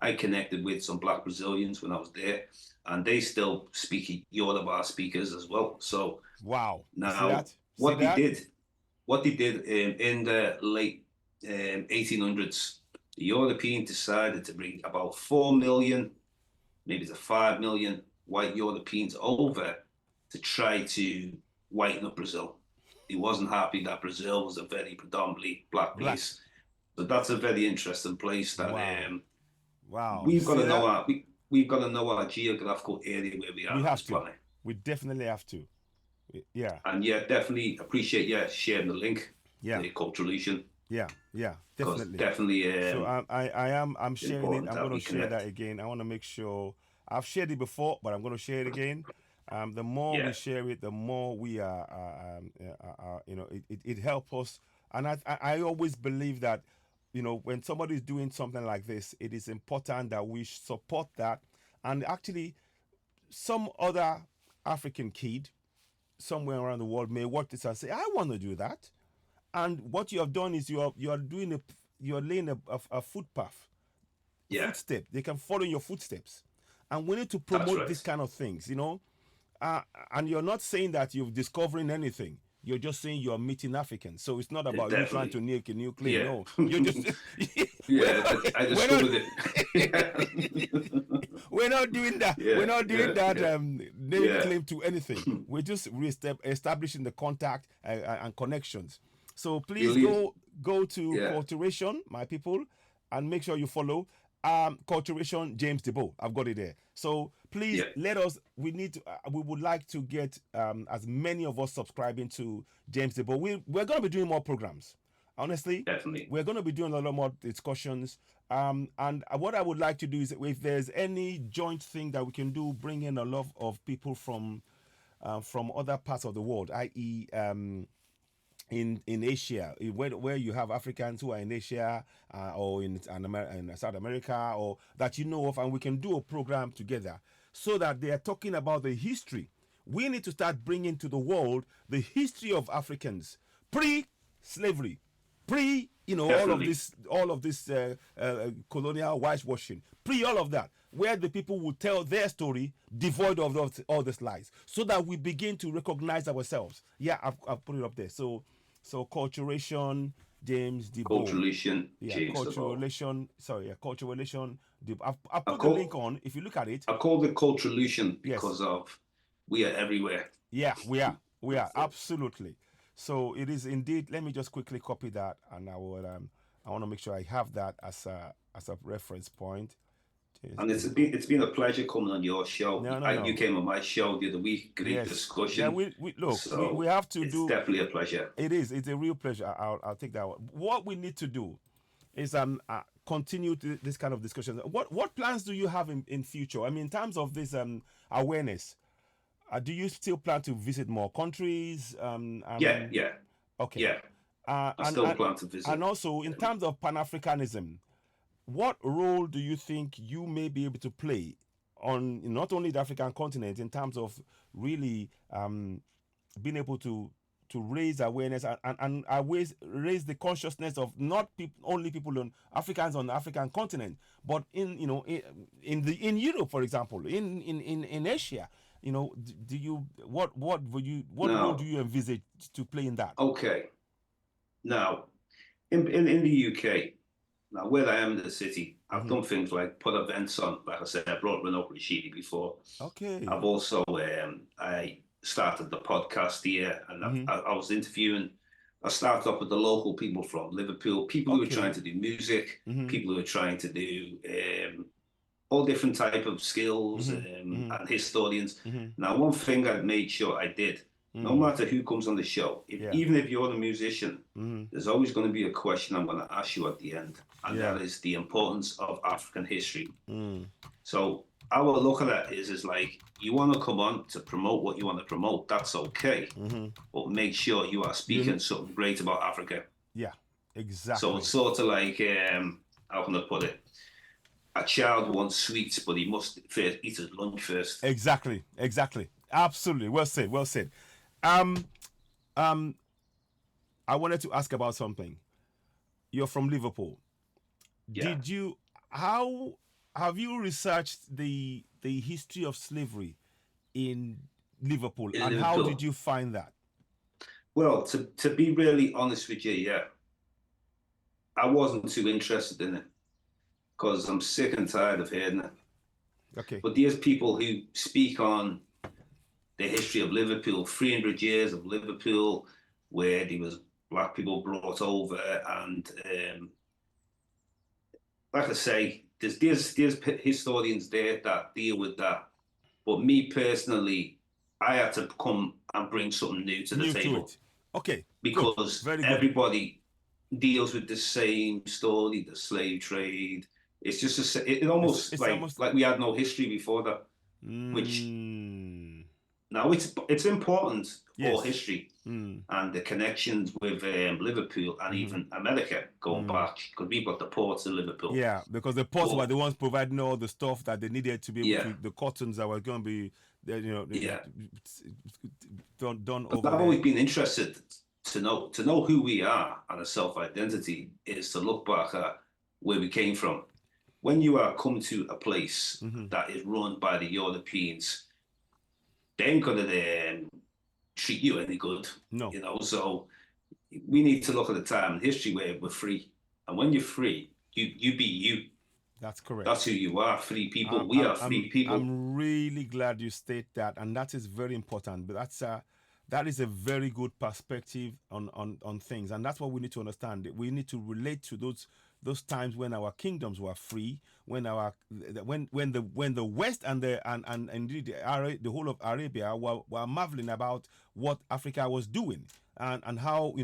I connected with some Black Brazilians when I was there, and they still speak Yoruba speakers as well. So Wow. You see now, that? See what they that? did, what they did in the late 1800s, the European decided to bring about 4 million, maybe it's a 5 million white Europeans over to try to whiten up Brazil. He wasn't happy that Brazil was a very predominantly black Black. place. So that's a very interesting place that Wow. Wow. we've got See to know that? we've got to know our geographical area where we are We on have this to. planet. We definitely have to. Yeah. And yeah, definitely appreciate sharing the link, Yeah. the Culturalation, Yeah. Yeah. because Definitely. definitely So I'm sharing it. important I'm that going we to share that connect. again. I want to make sure I've shared it before, but I'm going to share it again. The more we Yeah, share it, the more we are, it helps us. And I always believe that, when somebody is doing something like this, it is important that we support that. And actually, some other African kid somewhere around the world may watch this and say, "I want to do that." And what you have done is you're laying a footpath, a yeah, footstep. They can follow your footsteps, and we need to that's promote these right. kind of things. And you're not saying that you're discovering anything. You're just saying you're meeting Africans. So it's not about you trying to Definitely. make a new claim. Yeah. No, you're just we're Yeah, not I we're not discovered it. Yeah. we're not doing that. We're Yeah, not doing yeah, that yeah, naming yeah. claim to anything. We're just establishing the contact and connections. So please Believe, go to yeah, Culturation, my people, and make sure you follow Culturation James Diboe. I've got it there. So please yeah, let us. We would like to get as many of us subscribing to James Diboe. We're going to be doing more programs. Honestly, definitely. we're going to be doing a lot more discussions. And what I would like to do is, if there's any joint thing that we can do, bring in a lot of people from other parts of the world, i.e., in Asia, where you have Africans who are in Asia or in South America, or that you know of, and we can do a program together so that they are talking about the history. We need to start bringing to the world the history of Africans pre-slavery, pre Definitely. all of this colonial whitewashing, pre all of that, where the people will tell their story devoid of all these lies, so that we begin to recognize ourselves. Yeah, I've put it up there. So culturation, James Diboe. Culturalation Yeah, changed the cultural ball. relation. Sorry, yeah, cultural relation. I've I put the link call on. If you look at it, I called it culturalation yes, because of we are everywhere. yeah, we are. We are That's it. absolutely. So it is indeed. Let me just quickly copy that, and I will. I want to make sure I have that as a reference point. James And Diboe. it's been a pleasure coming on your show. No, no, You no. came on my show the other week. Great Yes. Yeah. discussion. We look. We So have to it's do. definitely a pleasure. It is. It's a real pleasure. I'll take that one. What we need to do is continue this kind of discussion. What plans do you have in future? I mean, in terms of this awareness, do you still plan to visit more countries? I Yeah, mean, yeah, okay. yeah. Uh, I and still and plan to and visit. also in terms of Pan Africanism, what role do you think you may be able to play on not only the African continent in terms of really being able to raise awareness and raise the consciousness of not only people on Africans on the African continent, but in Europe, for example, in Asia. Do you what role do Now, you envisage to play in that? okay. Now, in the UK, now where I am in the city, I've Hmm. done things like put events on. Like I said, I brought Renault Rashidi before. I've Okay. also I started the podcast here, and Hmm. I was interviewing. I started off with the local people from Liverpool, people who are trying Okay. to do music, Hmm. people who are trying to do all different type of skills Hmm. Hmm. and historians. Hmm. Now, one thing I made sure I did, no Mm. matter who comes on the show, Yeah. even if you're a musician, Hmm. there's always going to be a question I'm going to ask you at the end, and Yeah. that is the importance of African history. Mm. So I will look at it is like you want to come on to promote what you want to promote. That's okay, but make sure you are speaking something great about Africa. Yeah, So exactly. it's sort of like how can I put it? A child wants sweets, but he must first eat his lunch first. Exactly, exactly. Absolutely. Well said, well said. Um, um, I wanted to ask about something. You're from Liverpool. Yeah, Did you how have you researched the history of slavery in Liverpool, in and how did Liverpool. you find that? Well, to be really honest with you, yeah, I wasn't too interested in it because I'm sick and tired of hearing it. Okay. But there's people who speak on the history of Liverpool, 300 years of Liverpool, where there was black people brought over, and like I say, there's historians there that deal with that. But me personally, I had to come and bring something new to the New to table it. Okay, good. because Very good. everybody deals with the same story, the slave trade. It's just it almost It's almost like we had no history before that, which mm, now it's important for yes. history Mm, and the connections with Liverpool and mm-hmm, even America going mm. back because we've got the ports in Liverpool. Yeah, because the ports were But the ones providing all the stuff that they needed to be able yeah, to, the cottons that were going to be, yeah. done But over I've there. always been interested to know who we are and a self identity is to look back at where we came from. When you are come to a place Hmm. that is run by the Europeans, they ain't gonna treat you any good, No, you know. So we need to look at the time in history where we're free, and when you're free, you be you. that's correct. That's who you are. Free I'm, people. We I'm, are I'm, free people. I'm really glad you state that, and that is very important. But that is a very good perspective on things, and that's what we need to understand. We need to relate to those times when our kingdoms were free, when our when the West and and indeed the whole of Arabia were marveling about what Africa was doing, and how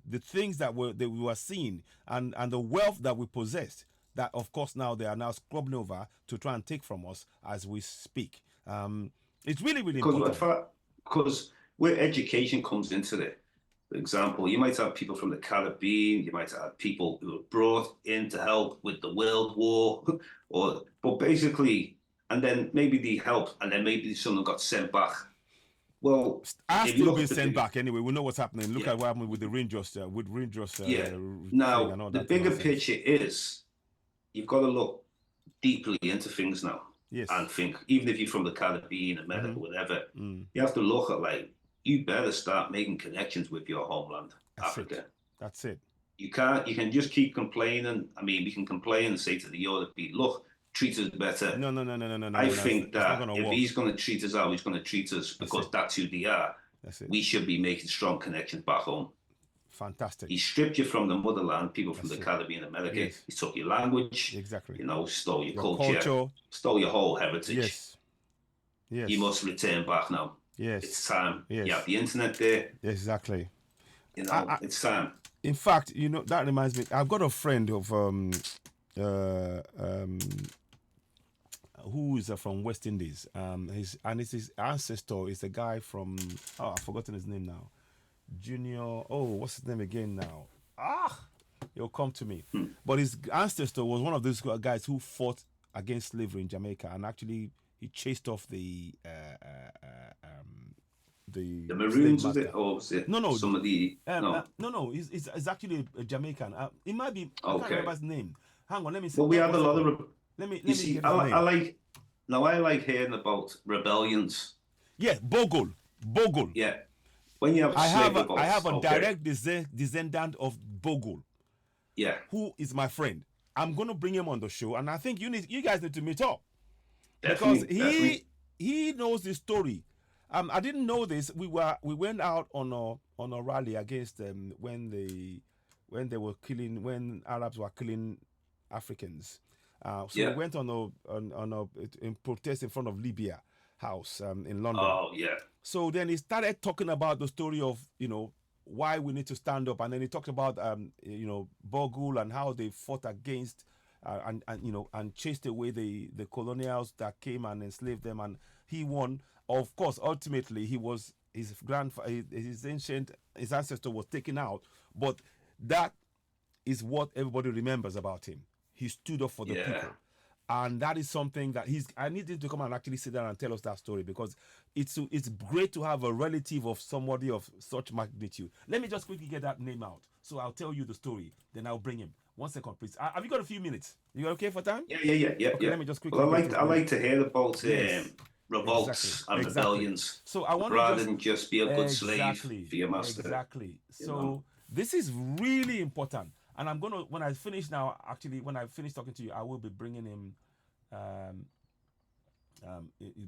the things that we were seeing, and the wealth that we possessed, that of course now they are now scrubbing over to try and take from us as we speak. It's really, really Because important. because where education comes into it. For example, you might have people from the Caribbean, you might have people who were brought in to help with the World War, or but basically, and then maybe they helped, and then maybe someone got sent back. Well, Are if you still look being at the sent bigger, back anyway. We know what's happening. Look yeah, at what happened with the Rangers, yeah. thing Now and all the that bigger nonsense. picture is you've got to look deeply into things now Yes. and think, even if you're from the Caribbean, Mm-hmm. America, whatever, Mm. you have to look at like you better start making connections with your homeland, That's it. Africa. That's it. You can just keep complaining. I mean, we can complain and say to the European, look, treat us better. No, no, no, no, no, no, no, I no, no. think It's not that gonna if work. he's going to treat us how he's going to treat us That's it. because that's who they are, That's it. we should be making strong connections back home. Fantastic. He stripped you from the motherland, people from That's the it. Caribbean, America. Yes. He took your language, Exactly. you know, stole your Your culture, culture. stole your whole heritage. Yes. You Yes. must return back now. It's Yes. time. You have Yes. the internet there, Exactly. you know, I, it's time. in fact, that reminds me. I've got a friend of um who is from West Indies. His ancestor is a guy from, I've forgotten his name now. Junior. Oh, what's his name again now? He'll come to me. Hmm. But his ancestor was one of those guys who fought against slavery in Jamaica, and actually he chased off the The slave Maroons, was master. it? Or was it No, no, some of the. No. no, no. He's actually a Jamaican. It might be. I can't remember Okay. his name. Hang on, let me see. Well, we had One a lot second. of. You Let me see, get his I name. like. Now, I like hearing about rebellions. Yeah, Bogle. Yeah. When you have slave I revolts, have a okay. direct descendant of Bogle, Yeah. who is my friend. I'm gonna bring him on the show, and I think you guys need to meet up because Definitely. Definitely. he knows the story. I didn't know this. We went out on a rally against when they were killing, when Arabs were killing Africans. So we Yeah. went on a in protest in front of Libya House in London. Oh, yeah. So then he started talking about the story of why we need to stand up, and then he talked about Bogle and how they fought against and and chased away the colonials that came and enslaved them, and he won. Of course, ultimately he was his grandfather, his ancestor was taken out, but that is what everybody remembers about him. He stood up for the Yeah. people. And that is something that I need him to come and actually sit down and tell us that story, because it's great to have a relative of somebody of such magnitude. Let me just quickly get that name out. So I'll tell you the story, then I'll bring him. 1 second, please. Have you got a few minutes? You okay for time? Yeah. Okay, let me just quickly Well, get his I name. like to hear about Yes, exactly, revolts and exactly. rebellions, So I want to rather just than just be a good slave exactly, for your master. exactly. You know. So this is really important, and I'm gonna when I finish now. Actually, when I finish talking to you, I will be bringing him, um,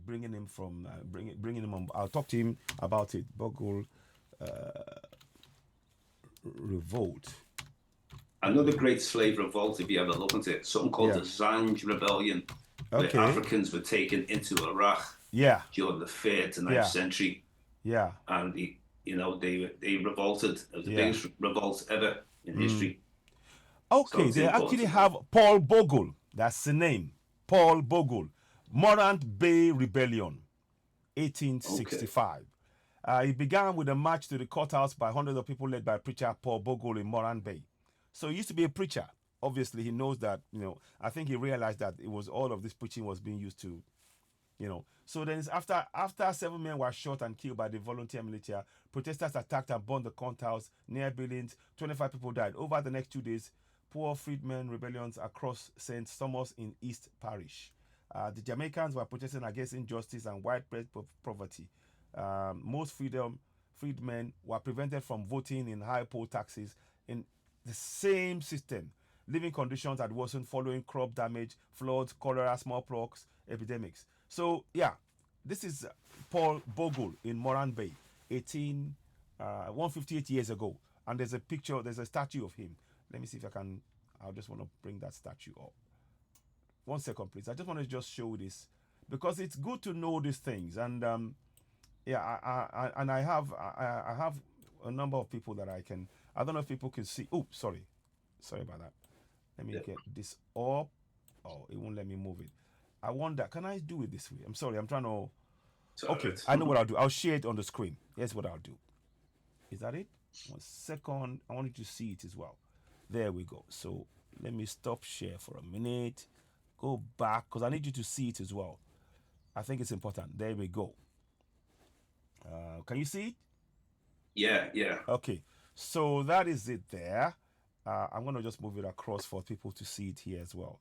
bringing him from bringing him on. I'll talk to him about it. Bogle revolt. Another great slave revolt, if you ever look into it, something called Yeah. the Zanj Rebellion, where Okay. Africans were taken into Iraq Yeah. during the 3rd to 9th Yeah. century, Yeah. and they revolted. It was the Yeah. biggest revolt ever in history. So Okay, it's they important actually to know. have Paul Bogle. That's the name. Paul Bogle. Morant Bay Rebellion, Okay. 1865. It began with a march to the courthouse by hundreds of people led by preacher Paul Bogle in Morant Bay. So he used to be a preacher. Obviously, he knows that, I think he realized that it was all of this preaching was being used to, So then after 7 men were shot and killed by the volunteer militia, protesters attacked and burned the courthouse near Billings. 25 people died. Over the next 2 days, poor freedmen rebellions across St. Thomas in East Parish. The Jamaicans were protesting against injustice and widespread poverty. Most freedmen were prevented from voting in high poll taxes in the same system. Living conditions had worsened following crop damage, floods, cholera, smallpox, epidemics. So yeah, this is Paul Bogle in Moran Bay, 158 years ago, and there's a statue of him. Let me see if I can. I just want to bring that statue up. 1 second, please. I just want to just show this because it's good to know these things, and yeah, I have a number of people that I can. I don't know if people can see. Oh, sorry about that. Let me get this up. Oh, it won't let me move it. I wonder, can I do it this way? I'm sorry, I'm trying to. Okay, I know what I'll do. I'll share it on the screen. Here's what I'll do. Is that it? 1 second. I want you to see it as well. There we go. So let me stop share for a minute. Go back because I need you to see it as well. I think it's important. There we go. Can you see it? Yeah. Okay. So that is it there. I'm going to just move it across for people to see it here as well.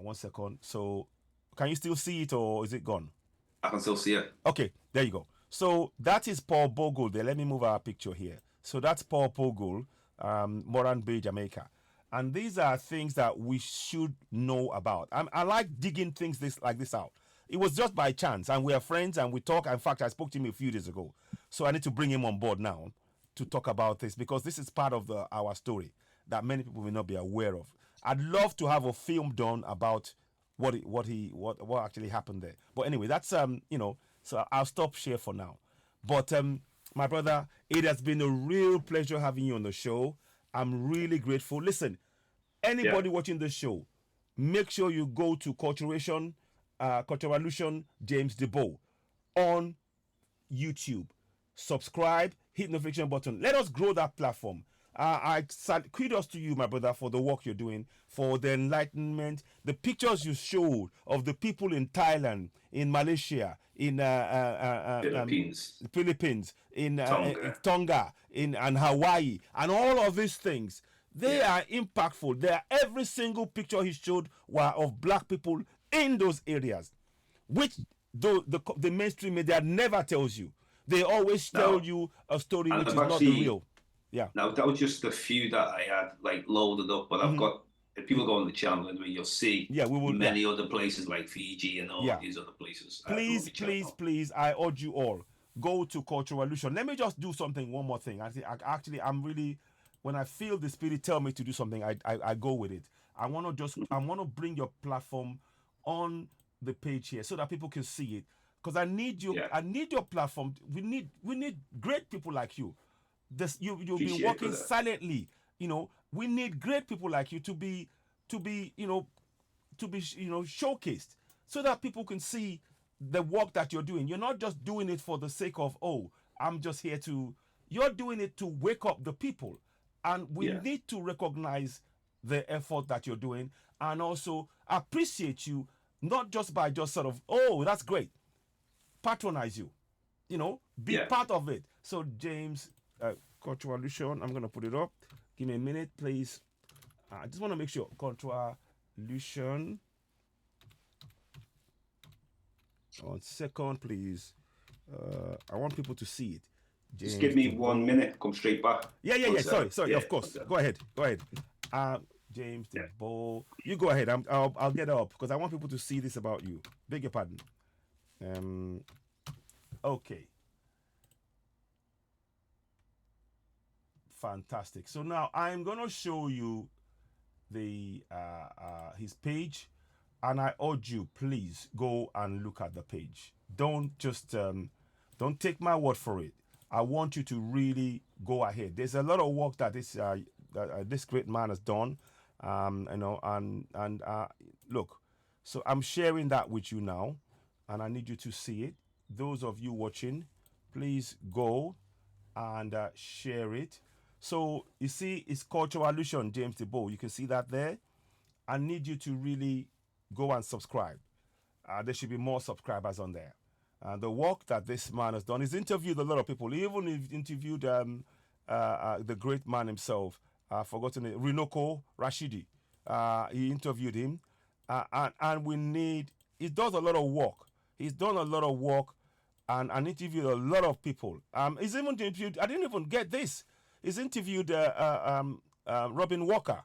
1 second. So can you still see it or is it gone? I can still see it. Okay, there you go. So that is Paul Bogle there. Let me move our picture here. So that's Paul Bogle, Moran Bay, Jamaica. And these are things that we should know about. I like digging things like this out. It was just by chance, and we are friends and we talk. In fact, I spoke to him a few days ago. So I need to bring him on board now to talk about this because this is part of our story that many people may not be aware of. I'd love to have a film done about what actually happened there. But anyway, that's so I'll stop share for now. But my brother, it has been a real pleasure having you on the show. I'm really grateful. Listen, anybody watching the show, make sure you go to Culturation James Diboe on YouTube. Subscribe, hit the notification button. Let us grow that platform. Kudos to you, my brother, for the work you're doing, for the enlightenment, the pictures you showed of the people in Thailand, in Malaysia, in Philippines, in Tonga, and Hawaii, and all of these things. They are impactful. Every single picture he showed were of black people in those areas, which the mainstream media never tells you. They always tell you a story which is not the real. Yeah. Now that was just a few that I had loaded up, but I've got. If people go on the channel, anyway, you'll see many other places like Fiji and all these other places. Please, I urge you all, go to Cultural Illusion. Let me just do one more thing. I'm really, when I feel the spirit tell me to do something, I go with it. I want to bring your platform on the page here so that people can see it. Because I need you. I need your platform. We need great people like you. You've been working silently. We need great people like you to be to be, showcased so that people can see the work that you're doing. You're not just doing it for the sake of, oh, I'm just here to. You're doing it to wake up the people, and we Yeah. need to recognize the effort that you're doing and also appreciate you, not just by just sort of, oh, that's great, patronize you, be Yeah. part of it. So James, contribution, I'm gonna put it up. Give me a minute, please. I just want to make sure contribution. 1 second, please. I want people to see it. James Just give me Diboe. 1 minute. Come straight back. Yeah. Sorry. Yeah. Of course. Okay. Go ahead. James Diboe. You go ahead. I'll get up because I want people to see this about you. Beg your pardon. Okay. Fantastic. So now I'm gonna show you the his page, and I urge you, please go and look at the page. Don't just don't take my word for it. I want you to really go ahead. There's a lot of work that this great man has done, and look. So I'm sharing that with you now, and I need you to see it. Those of you watching, please go and share it. So you see, it's Cultural Allusion, James Diboe. You can see that there. I need you to really go and subscribe. There should be more subscribers on there. The work that this man has done, he's interviewed a lot of people. He even interviewed the great man himself. I've forgotten it, Runoko Rashidi. He interviewed him, and he does a lot of work. He's done a lot of work and interviewed a lot of people. He's even interviewed, I didn't even get this. He's interviewed Robin Walker.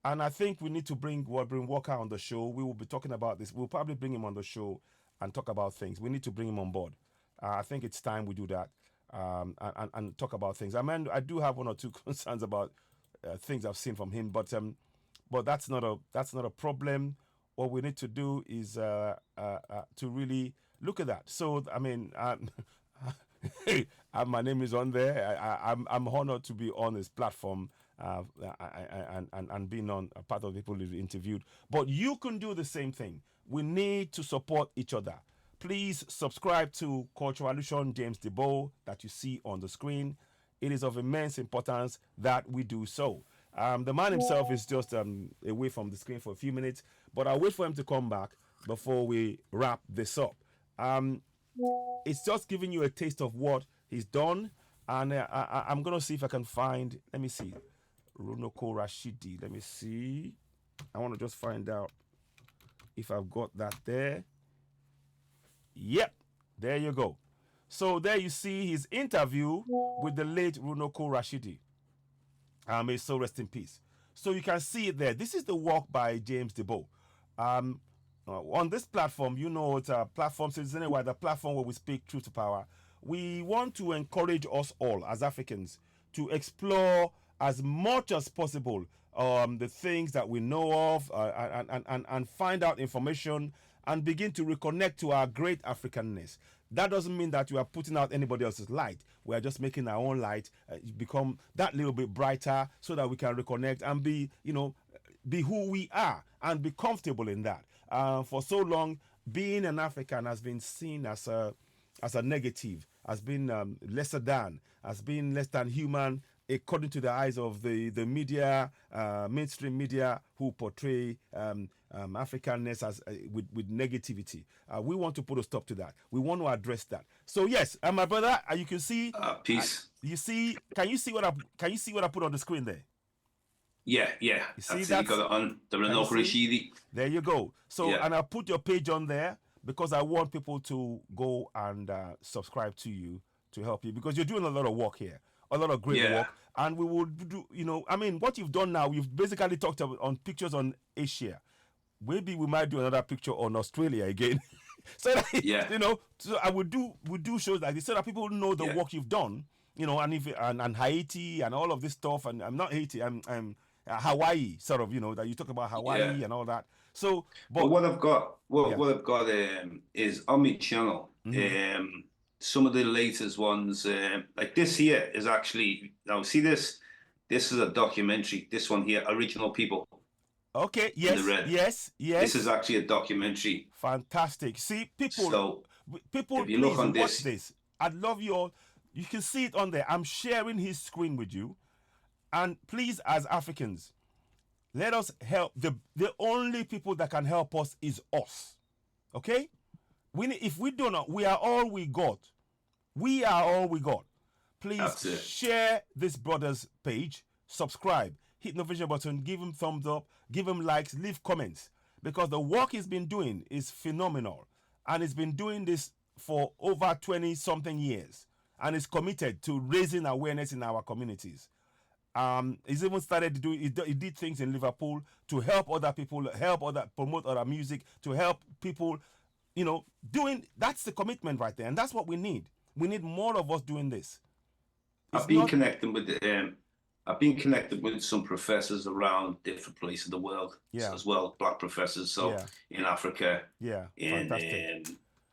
And I think we need to bring Robin Walker on the show. We will be talking about this. We'll probably bring him on the show and talk about things. We need to bring him on board. I think it's time we do that and talk about things. I mean, I do have 1 or 2 concerns about things I've seen from him, but that's not a problem. What we need to do is to really look at that. So I mean, my name is on there. I'm honored to be on this platform and being on a part of the people who've interviewed. But you can do the same thing. We need to support each other. Please subscribe to Cultural Allusion James Diboe that you see on the screen. It is of immense importance that we do so. The man himself is just away from the screen for a few minutes, but I'll wait for him to come back before we wrap this up. It's just giving you a taste of what he's done, and I'm going to see if I can find, let me see, Runoko Rashidi. Let me see. I want to just find out if I've got that there. Yep, there you go. So there you see his interview with the late Runoko Rashidi. May his soul rest in peace. So you can see it there. This is the work by James Diboe. On this platform, it's a platform, Citizen Anyway, the platform where we speak truth to power. We want to encourage us all as Africans to explore as much as possible the things that we know of and find out information and begin to reconnect to our great Africanness. That doesn't mean that we are putting out anybody else's light. We are just making our own light become that little bit brighter so that we can reconnect and be who we are and be comfortable in that. For so long, being an African has been seen as a negative, has been lesser than, has been less than human, according to the eyes of the media, mainstream media, who portray Africanness as with negativity. We want to put a stop to that. We want to address that. So yes, my brother, you can see. Peace. You see? Can you see what I put on the screen there? Yeah. You see that? You got it on the Runoko Rashidi. There you go. So yeah. And I'll put your page on there because I want people to go and subscribe to you to help you because you're doing a lot of work here. A lot of great work, and we will do. What you've done now, you've basically talked about on pictures on Asia. Maybe we might do another picture on Australia again, so that So I would do shows like this so that people know the work you've done. And Haiti and all of this stuff. And I'm not Haiti. I'm Hawaii, sort of. That you talk about Hawaii and all that. So, but what I've got, is on my channel. Mm-hmm. Some of the latest ones, like this here, is actually, now see this is a documentary. This one here, Original People. Okay. in the Yes. red. Yes. Yes. This is actually a documentary. Fantastic. See, people, So people, if you please look on watch this, this. I'd love you all. You can see it on there. I'm sharing his screen with you. And please, as Africans, let us help. The only people that can help us is us. Okay? If we do not, we are all we got. We are all we got. Please that's it. share this brother's page, subscribe, hit the notification button, give him thumbs up, give him likes, leave comments. Because the work he's been doing is phenomenal. And he's been doing this for over 20 something years. And is committed to raising awareness in our communities. He's even started to do. He did things in Liverpool to help other people, promote other music, to help people. You know, that's the commitment right there, and that's what we need. We need more of us doing this. I've been connected with some professors around different places of the world as well, black professors. So in Africa, in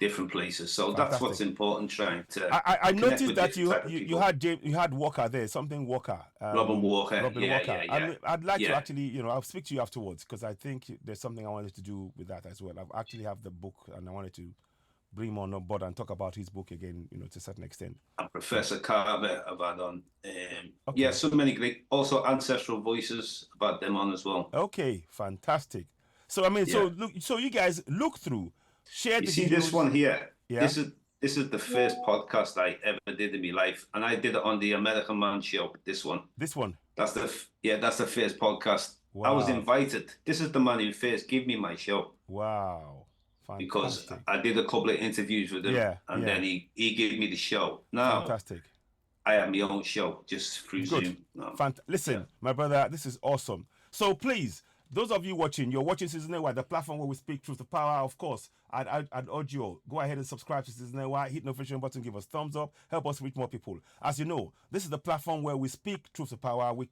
different places. So that's what's important. Trying to. I noticed that you had Walker there, something Walker. Robin Walker. I'd like to actually, I'll speak to you afterwards because I think there's something I wanted to do with that as well. I actually have the book and I wanted to bring him on board and talk about his book again, to a certain extent. And Professor Carver, I've had on. So many great, also Ancestral Voices, about them on as well. Okay, fantastic. So so you guys look through, share the videos. See this one here? Yeah. This is the first podcast I ever did in my life, and I did it on the American Man Show. This one. That's the first podcast. Wow. I was invited. This is the man who first gave me my show. Wow. Fantastic. Because I did a couple of interviews with him, then he gave me the show. Now, fantastic. I have my own show just through Zoom. No. Listen, my brother, this is awesome. So please, those of you watching, you're watching Season AY, the platform where we speak truth to power. Of course, I'd urge you all, go ahead and subscribe to Season AY, hit the notification button, give us thumbs up, help us reach more people. As you know, this is the platform where we speak truth to power. We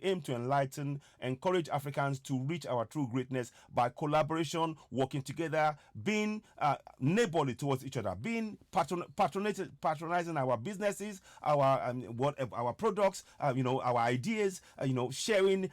aim to enlighten, encourage Africans to reach our true greatness by collaboration, working together, being neighborly towards each other, being patronizing our businesses, our products, our ideas, sharing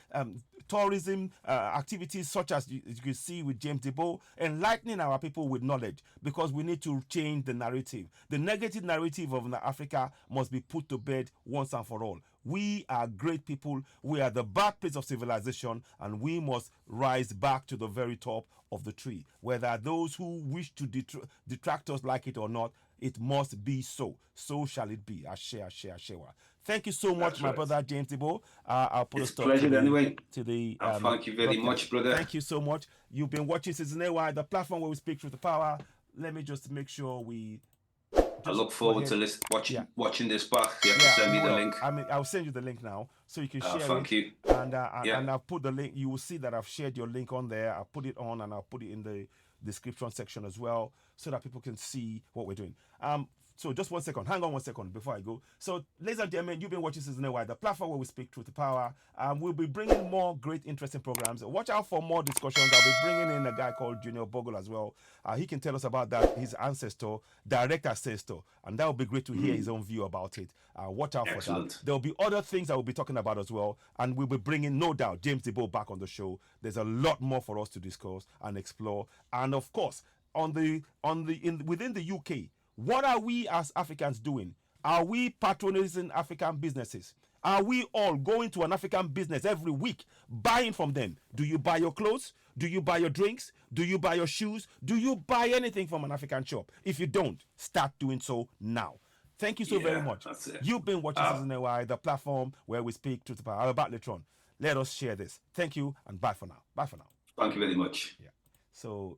tourism activities such as you can see with James Diboe, enlightening our people with knowledge, because we need to change the narrative. The negative narrative of Africa must be put to bed once and for all. We are great people. We are the birthplace of civilization, and we must rise back to the very top of the tree. Whether those who wish to detract us like it or not, it must be so. So shall it be. Ashe. Thank you so much, my brother James Diboe. I'll put a stop to the thank you very much, brother. Thank you so much. You've been watching Season AY, the platform where we speak truth to power. Let me just make sure we. I look forward to watching this back. You have to send me the link. I'll send you the link now so you can share thank you. And I'll put the link. You will see that I've shared your link on there. I'll put it on and I'll put it in the description section as well so that people can see what we're doing. So just 1 second. Hang on 1 second before I go. So, ladies and gentlemen, you've been watching Season AY, the platform where we speak truth to power. We'll be bringing more great, interesting programs. Watch out for more discussions. I'll be bringing in a guy called Junior Bogle as well. He can tell us about that, his ancestor, direct ancestor, and that will be great to hear his own view about it. Watch out for that. There will be other things that we'll be talking about as well, and we'll be bringing, no doubt, James Diboe back on the show. There's a lot more for us to discuss and explore. And of course, within the UK, what are we as Africans doing? Are we patronizing African businesses? Are we all going to an African business every week, buying from them? Do you buy your clothes? Do you buy your drinks? Do you buy your shoes? Do you buy anything from an African shop? If you don't, start doing so now. Thank you so very much. You've been watching Season AY, the platform where we speak truth to power. I'll be back later on. Let us share this. Thank you and bye for now. Bye for now. Thank you very much. Yeah. So